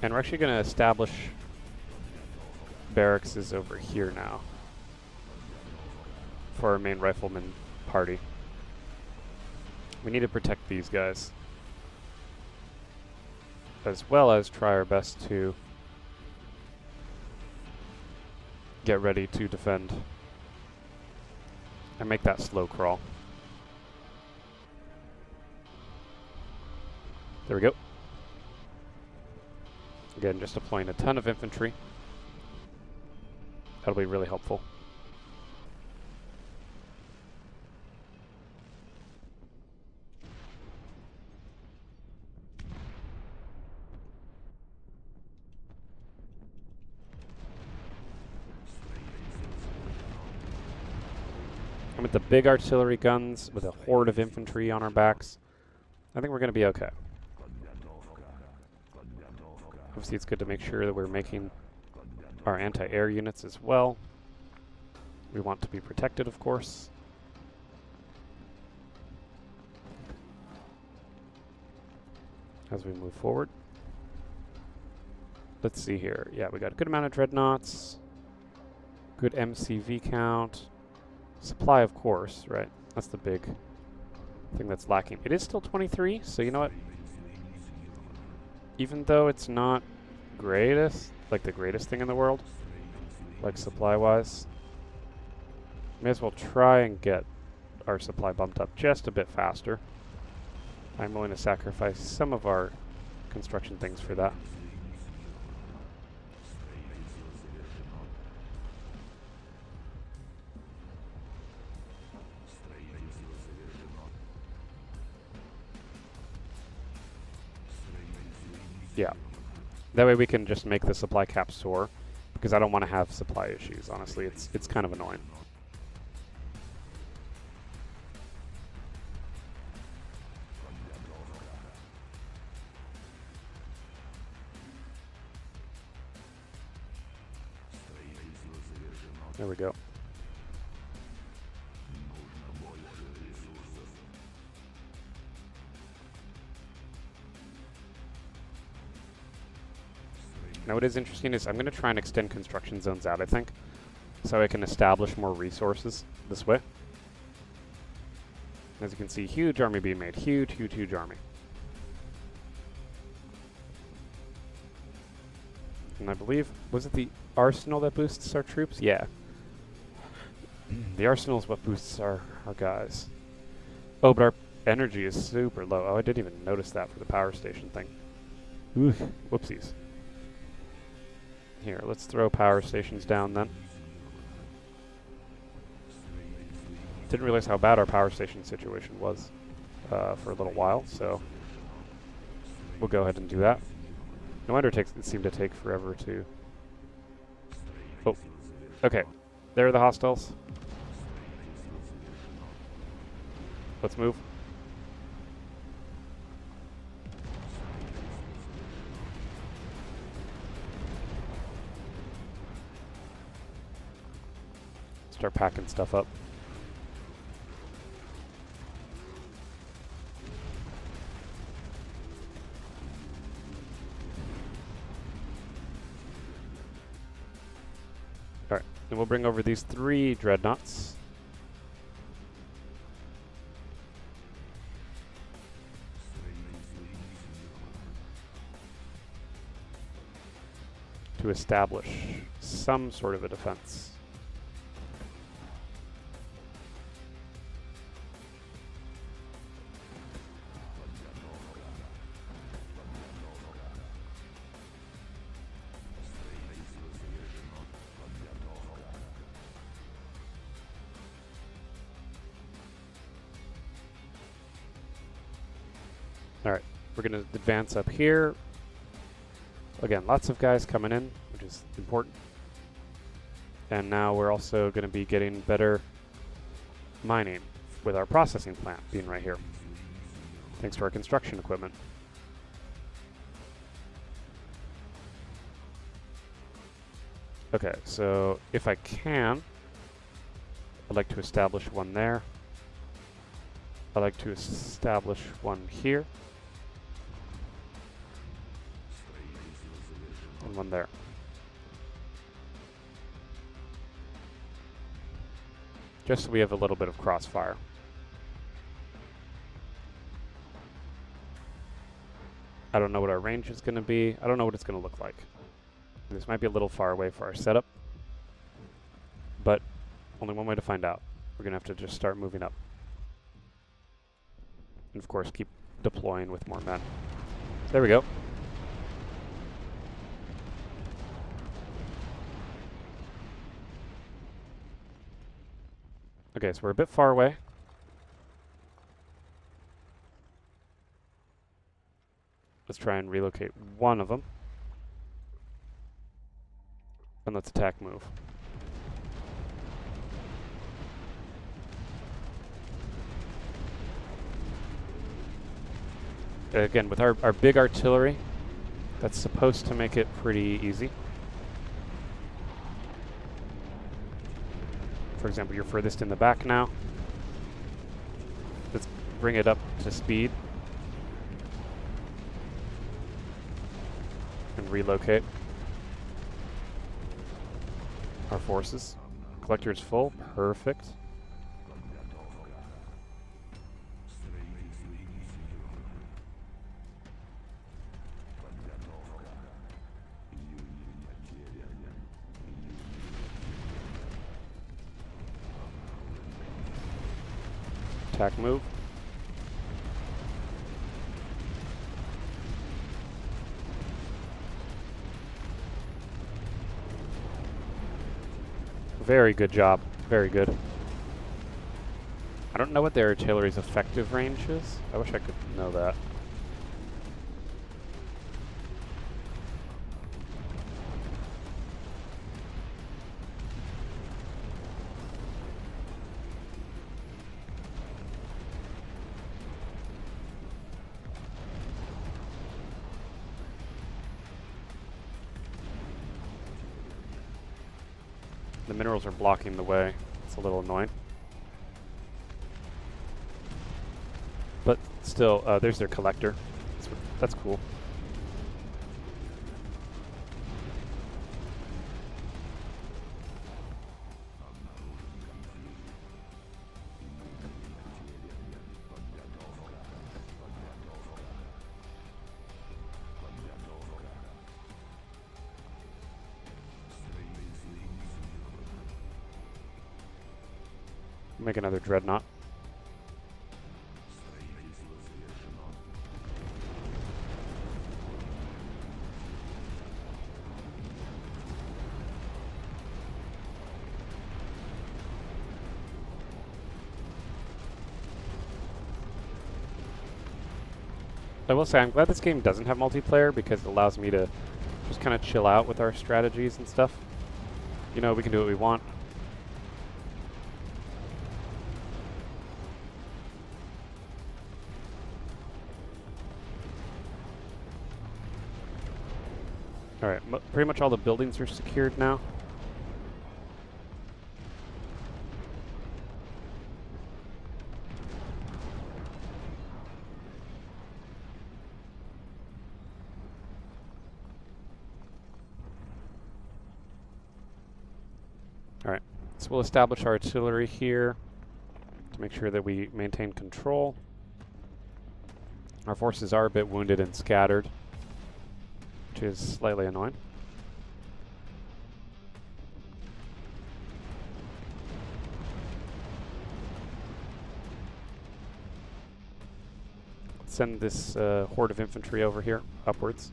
And we're actually going to establish barracks is over here now for our main rifleman party. We need to protect these guys, as well as try our best to get ready to defend and make that slow crawl. There we go. Again, just deploying a ton of infantry. That'll be really helpful. And with the big artillery guns, with a horde of infantry on our backs, I think we're going to be okay. Obviously, it's good to make sure that we're making our anti-air units as well. We want to be protected, of course. As we move forward. Let's see here. Yeah, we got a good amount of dreadnoughts. Good MCV count. Supply, of course, right? That's the big thing that's lacking. It is still 23, so you know what? Even though it's not greatest, like the greatest thing in the world, like supply-wise, may as well try and get our supply bumped up just a bit faster. I'm willing to sacrifice some of our construction things for that. Yeah. That way we can just make the supply cap soar, because I don't want to have supply issues, honestly. It's kind of annoying. There we go. Now what is interesting is I'm going to try and extend construction zones out, I think, so I can establish more resources this way. As you can see, huge army being made. Huge, huge, huge army. And I believe, was it the arsenal that boosts our troops? Yeah. The arsenal is what boosts our guys. Oh, but our energy is super low. Oh, I didn't even notice that for the power station thing. Ooh, whoopsies. Here, let's throw power stations down then. Didn't realize how bad our power station situation was for a little while, so we'll go ahead and do that. No wonder it seemed to take forever to... Oh, okay. There are the hostiles. Let's move. Start packing stuff up. Alright, and we'll bring over these 3 dreadnoughts. To establish some sort of a defense. Alright, we're going to advance up here. Again, lots of guys coming in, which is important. And now we're also going to be getting better mining with our processing plant being right here, thanks to our construction equipment. Okay, so if I can, I'd like to establish one there. I'd like to establish one here. And one there. Just so we have a little bit of crossfire. I don't know what our range is going to be. I don't know what it's going to look like. This might be a little far away for our setup, but only one way to find out. We're going to have to just start moving up. And of course, keep deploying with more men. There we go. Okay, so we're a bit far away. Let's try and relocate one of them. And let's attack move. again, with our big artillery, that's supposed to make it pretty easy. For example, you're furthest in the back now. Let's bring it up to speed. And relocate our forces. Collector is full. Perfect. Attack move. Very good job. Very good. I don't know what their artillery's effective range is. I wish I could know that. The minerals are blocking the way. It's a little annoying. But still, there's their collector. That's cool. Make another dreadnought. I will say I'm glad this game doesn't have multiplayer because it allows me to just kind of chill out with our strategies and stuff. You know, we can do what we want. Alright, pretty much all the buildings are secured now. Alright, so we'll establish our artillery here to make sure that we maintain control. Our forces are a bit wounded and scattered, which is slightly annoying. Let's send this horde of infantry over here, upwards.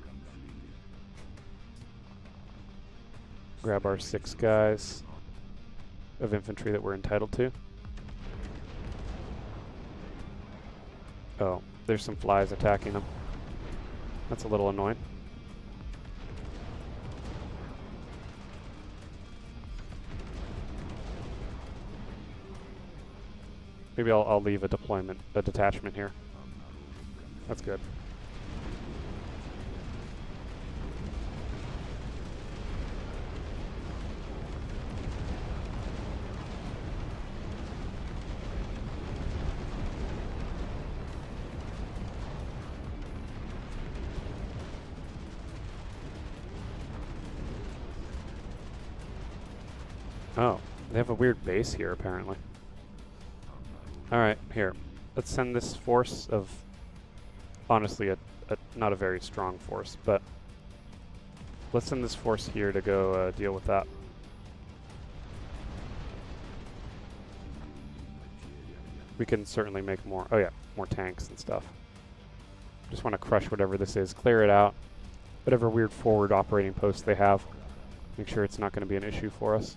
Grab our 6 guys of infantry that we're entitled to. Oh, there's some flies attacking them. That's a little annoying. Maybe I'll leave a detachment here. That's good. Oh, they have a weird base here apparently. Alright, here. Let's send this force of, honestly, not a very strong force, but let's send this force here to go deal with that. We can certainly make more, oh yeah, more tanks and stuff. Just want to crush whatever this is, clear it out. Whatever weird forward operating post they have, make sure it's not going to be an issue for us.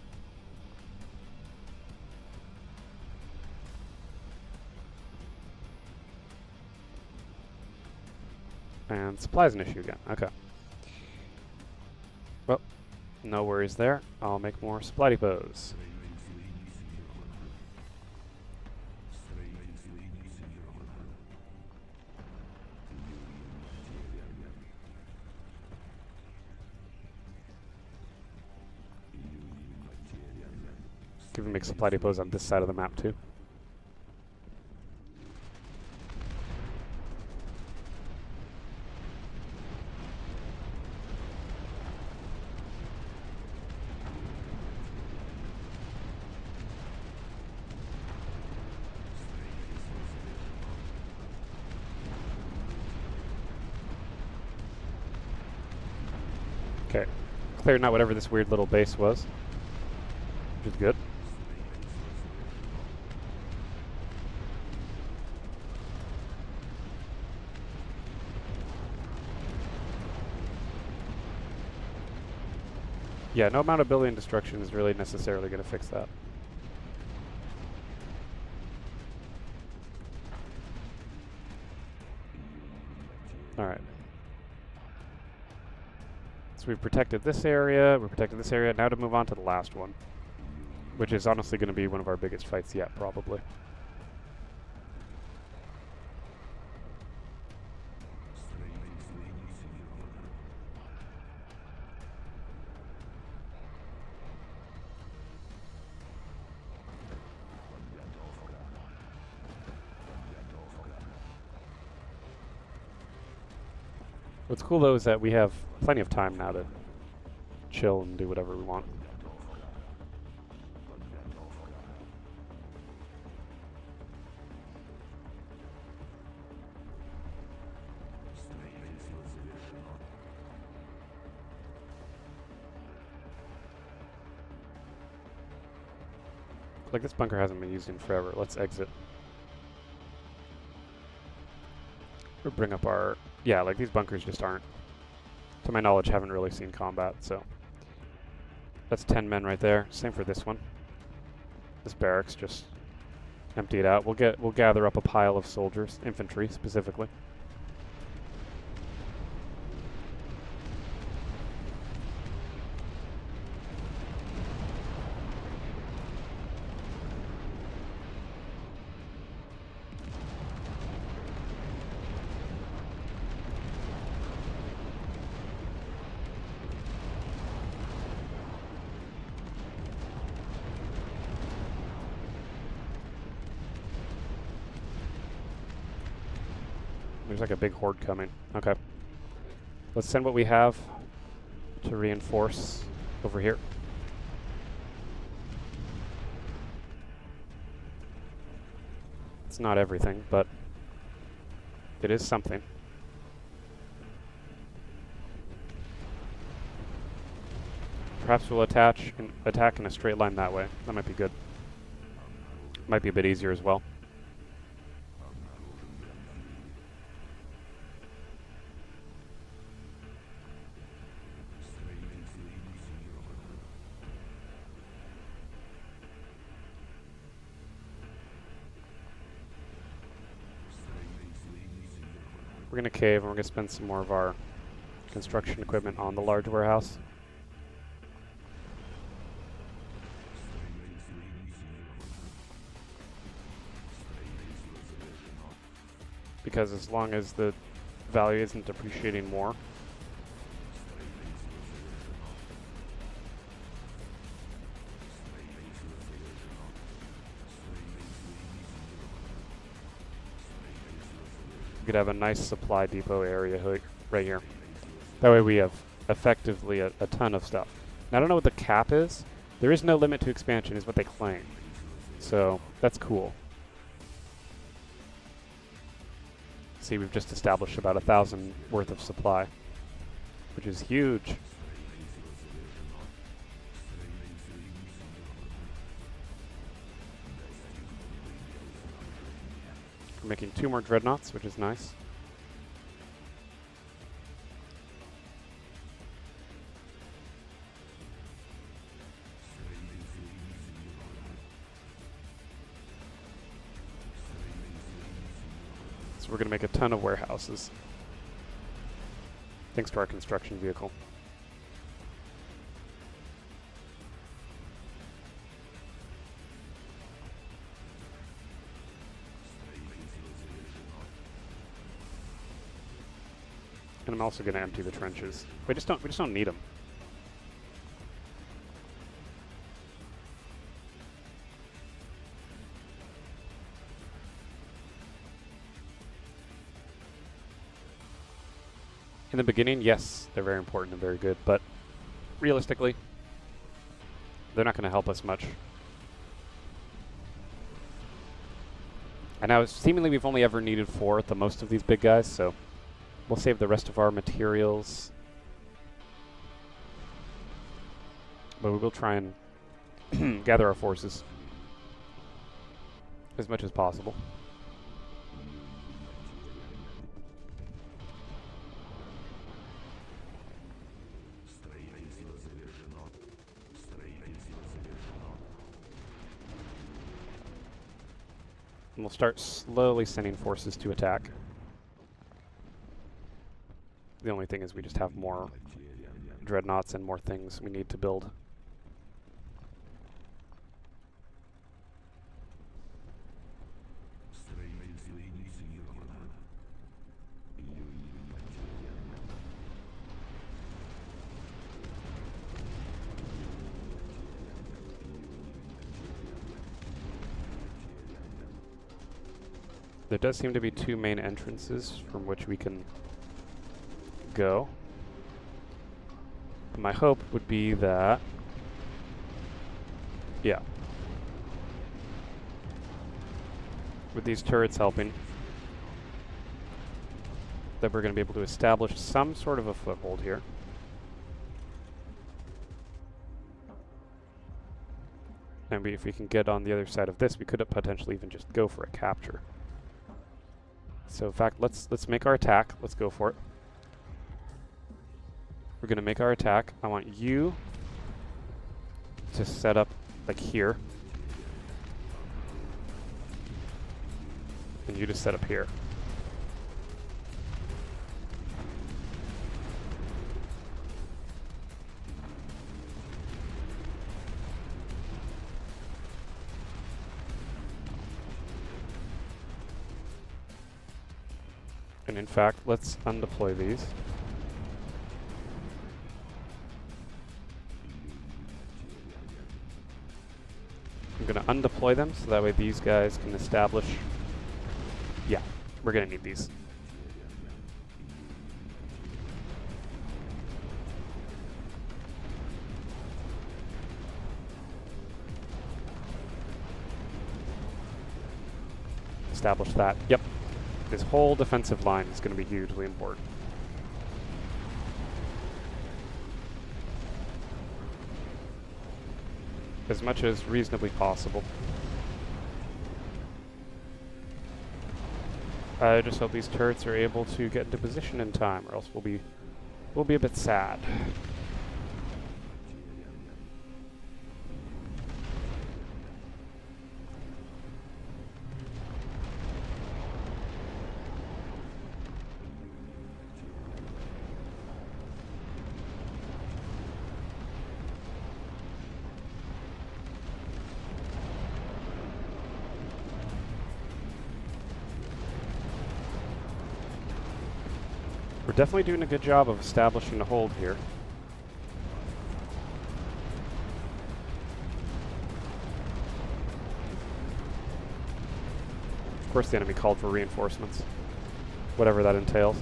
And supply's an issue again. Okay. Well, no worries there. I'll make more supply depots. Can we make supply depots on this side of the map too? Okay, clearing out whatever this weird little base was, which is good. Yeah, no amount of building destruction is really necessarily going to fix that. Alright. So we've protected this area, now to move on to the last one. Which is honestly going to be one of our biggest fights yet, probably. What's cool though is that we have plenty of time now to chill and do whatever we want. Like, this bunker hasn't been used in forever. Let's exit. Or bring up our... Yeah, like, these bunkers just aren't, to my knowledge, haven't really seen combat, so... That's 10 men right there. Same for this one. This barracks, just empty it out. We'll gather up a pile of soldiers, infantry specifically. There's like a big horde coming. Okay. Let's send what we have to reinforce over here. It's not everything, but it is something. Perhaps we'll attack in a straight line that way. That might be good. Might be a bit easier as well. We're going to cave and we're going to spend some more of our construction equipment on the large warehouse. Because as long as the value isn't depreciating more, we could have a nice supply depot area right here. That way we have effectively a ton of stuff. Now I don't know what the cap is. There is no limit to expansion is what they claim. So that's cool. See, we've just established about 1,000 worth of supply, which is huge. We're making 2 more dreadnoughts, which is nice. So we're going to make a ton of warehouses, thanks to our construction vehicle. And I'm also going to empty the trenches. We just don't need them. In the beginning, yes, they're very important and very good, but realistically, they're not going to help us much. And now, seemingly, we've only ever needed 4 at the most of these big guys, so we'll save the rest of our materials. But we will try and gather our forces as much as possible. And we'll start slowly sending forces to attack. The only thing is we just have more dreadnoughts and more things we need to build. There does seem to be 2 main entrances from which we can go. My hope would be that, yeah, with these turrets helping, that we're going to be able to establish some sort of a foothold here. And if we can get on the other side of this, we could potentially even just go for a capture. So in fact, let's make our attack. Let's go for it. We're going to make our attack. I want you to set up like here. And you to set up here. And in fact, let's undeploy these. I'm going to undeploy them so that way these guys can establish. Yeah, we're going to need these. Establish that. Yep. This whole defensive line is going to be hugely important. As much as reasonably possible. I just hope these turrets are able to get into position in time, or else we'll be a bit sad. We're definitely doing a good job of establishing a hold here. Of course the enemy called for reinforcements, whatever that entails.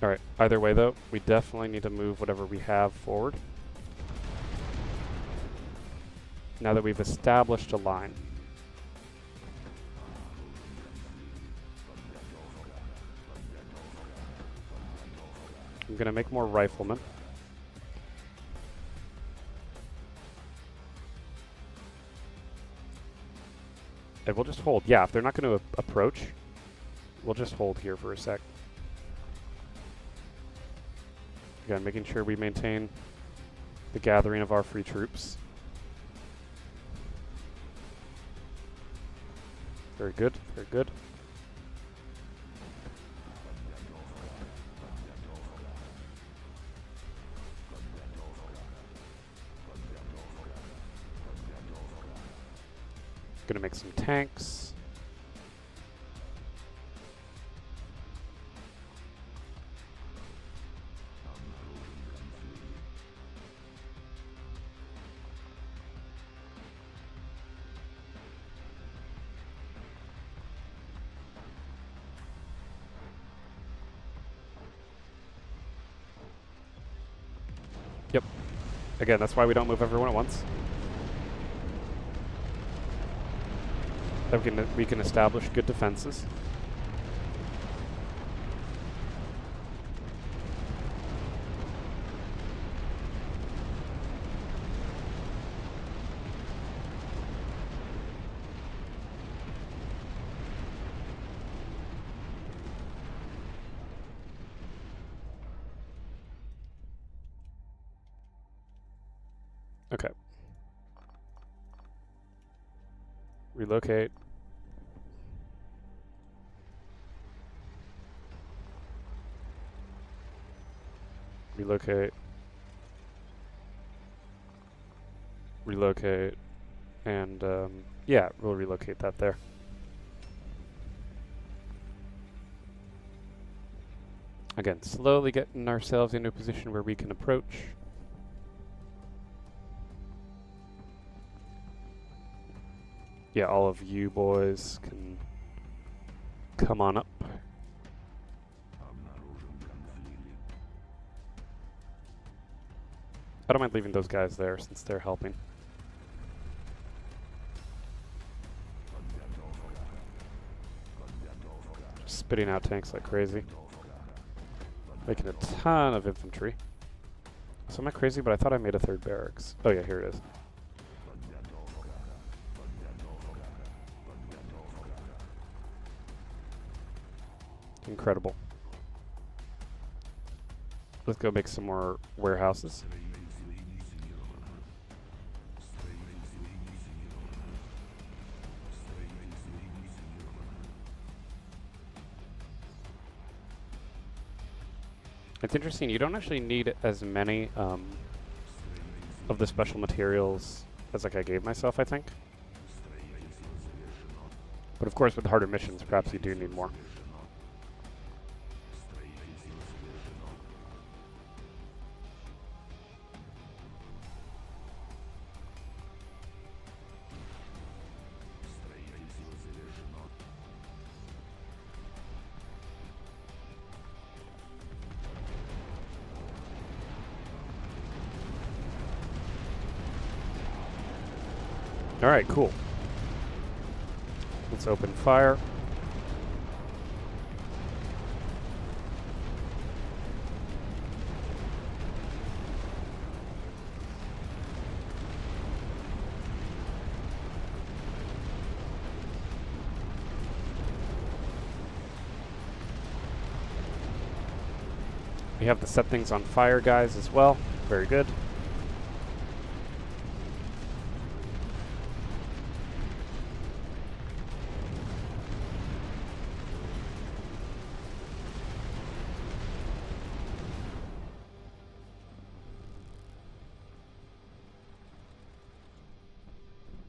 Alright, either way though, we definitely need to move whatever we have forward. Now that we've established a line. I'm going to make more riflemen. And we'll just hold. Yeah, if they're not going to approach, we'll just hold here for a sec. Again, making sure we maintain the gathering of our free troops. Very good, very good. Gonna make some tanks. Yep. Again, that's why we don't move everyone at once. We can establish good defenses. Okay. Relocate. Relocate. Relocate. And, yeah, we'll relocate that there. Again, slowly getting ourselves into a position where we can approach. Yeah, all of you boys can come on up. I don't mind leaving those guys there since they're helping. Just spitting out tanks like crazy. Making a ton of infantry. So am I crazy? But I thought I made a third barracks. Oh yeah, here it is. Incredible. Let's go make some more warehouses. It's interesting, you don't actually need as many of the special materials as like I gave myself, I think. But of course with harder missions, perhaps you do need more. Alright, cool. Let's open fire. We have to set things on fire, guys, as well. Very good.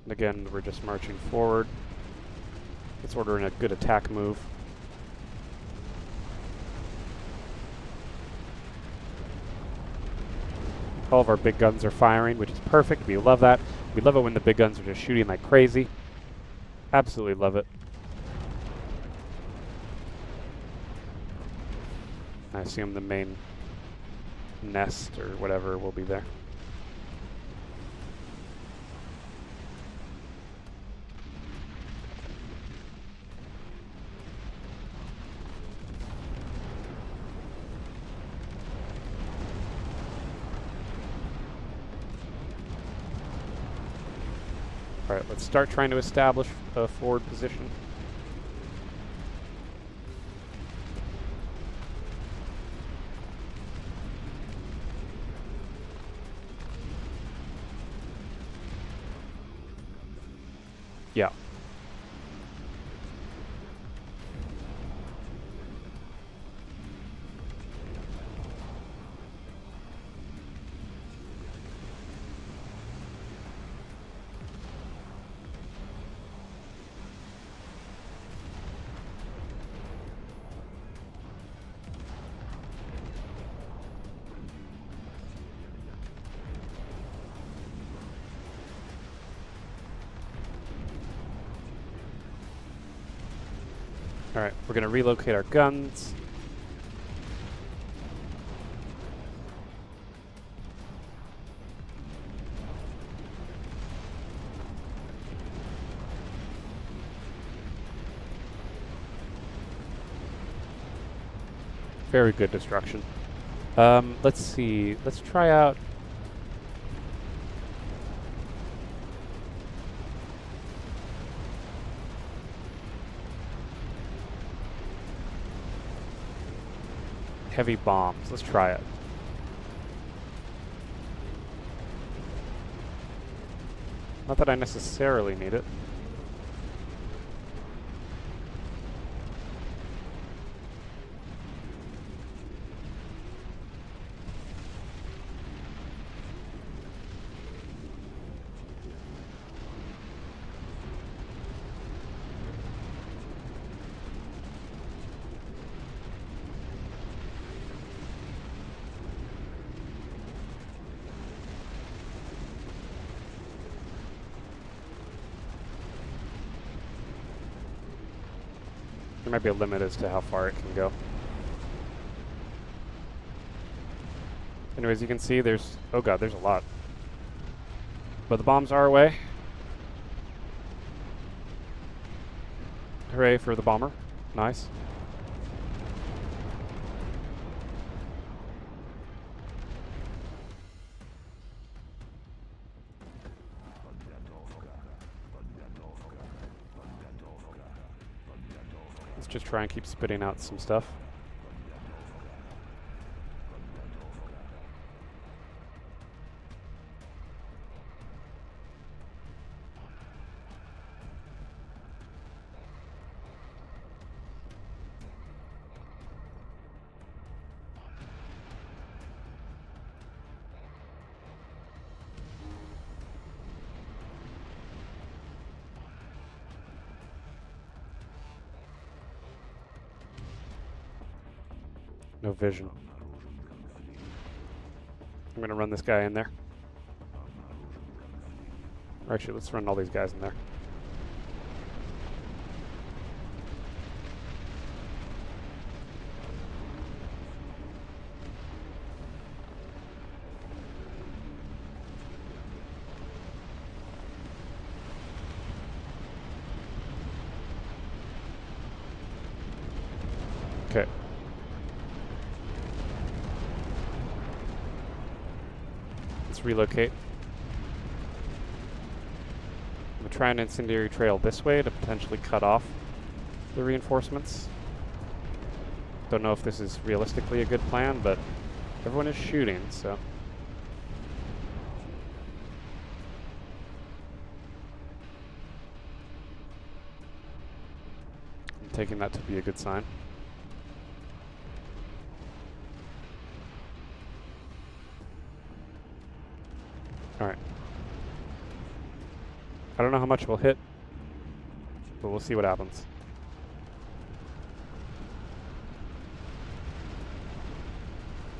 Again, we're just marching forward. Let's order in a good attack move. All of our big guns are firing, which is perfect. We love that. We love it when the big guns are just shooting like crazy. Absolutely love it. I assume the main nest or whatever will be there. Alright, let's start trying to establish a forward position. Yeah. Alright, we're going to relocate our guns. Very good destruction. Let's see. Let's try out... heavy bombs. Let's try it. Not that I necessarily need it. There might be a limit as to how far it can go. Anyways, you can see there's... oh god, there's a lot. But the bombs are away. Hooray for the bomber. Nice. Let's just try and keep spitting out some stuff. No vision. I'm going to run this guy in there. Or actually, let's run all these guys in there. Okay. Let's relocate. I'm going to try an incendiary trail this way to potentially cut off the reinforcements. Don't know if this is realistically a good plan, but everyone is shooting, so... I'm taking that to be a good sign. Alright. I don't know how much we'll hit, but we'll see what happens.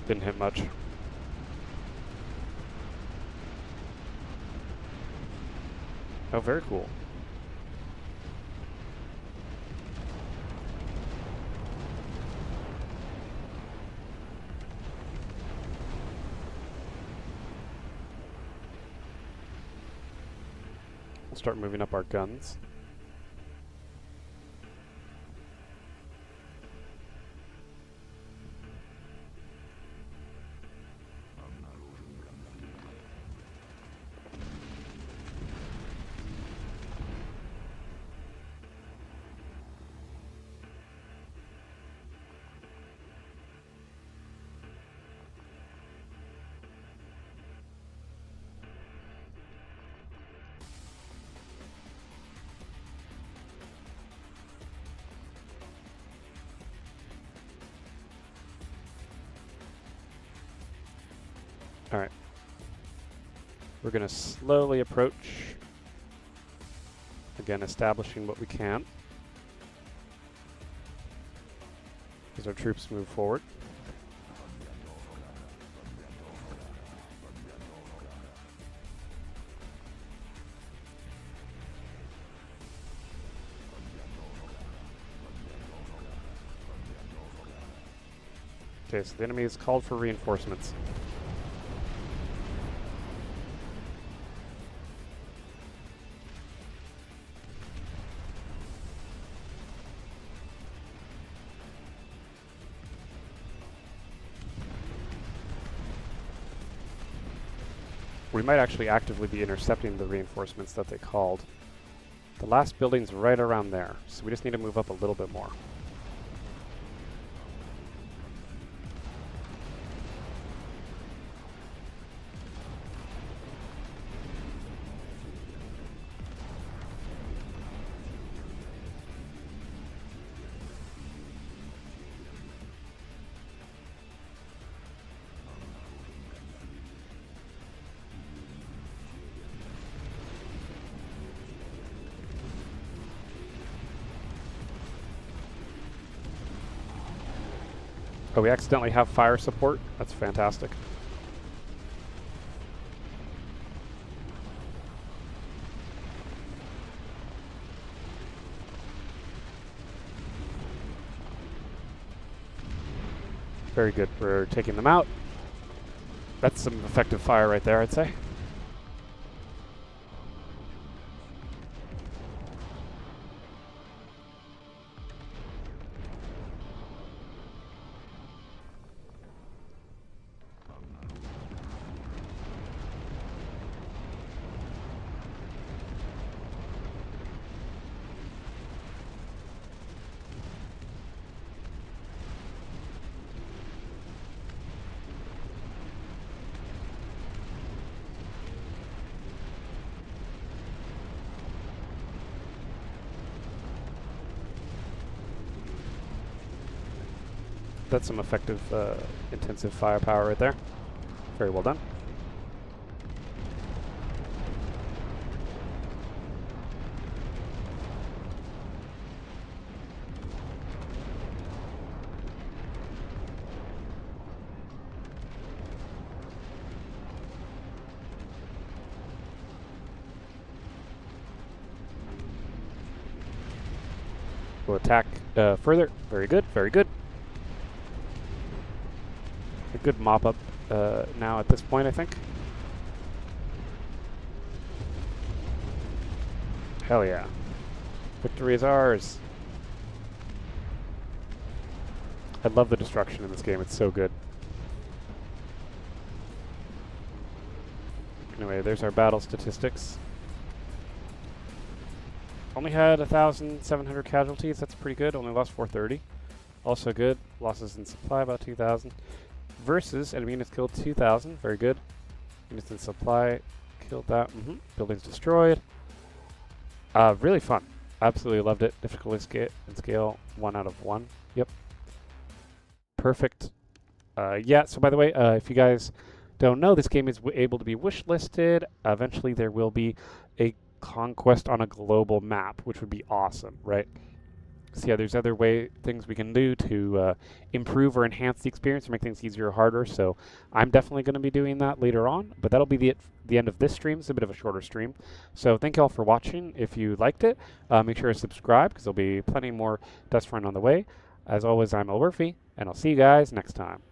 Didn't hit much. Oh, very cool. We'll start moving up our guns. Alright. We're going to slowly approach. Again, establishing what we can as our troops move forward. Okay, so the enemy has called for reinforcements. we might actually actively be intercepting the reinforcements that they called. The last building's right around there, so we just need to move up a little bit more. Oh, we accidentally have fire support. That's fantastic. Very good. We're taking them out. That's some effective fire right there, I'd say. That's some effective, intensive firepower right there. Very well done. We'll attack further. Very good, very good. A good mop up now at this point, I think. Hell yeah. Victory is ours. I love the destruction in this game. It's so good. Anyway, there's our battle statistics. Only had 1,700 casualties. That's pretty good. Only lost 430. Also good. Losses in supply about 2,000. Versus enemy units killed 2,000. Very good. Units in supply killed that. Buildings destroyed. Really fun. Absolutely loved it. Difficulty scale 1 out of 1. Yep. Perfect. Yeah, so by the way, if you guys don't know, this game is able to be wish listed. Eventually there will be a conquest on a global map, which would be awesome, right? So yeah, there's other things we can do to improve or enhance the experience or make things easier or harder. So I'm definitely going to be doing that later on, but that'll be the end of this stream. It's a bit of a shorter stream. So thank you all for watching. If you liked it, make sure to subscribe because there'll be plenty more Dust Run on the way. As always, I'm Elwirfy, and I'll see you guys next time.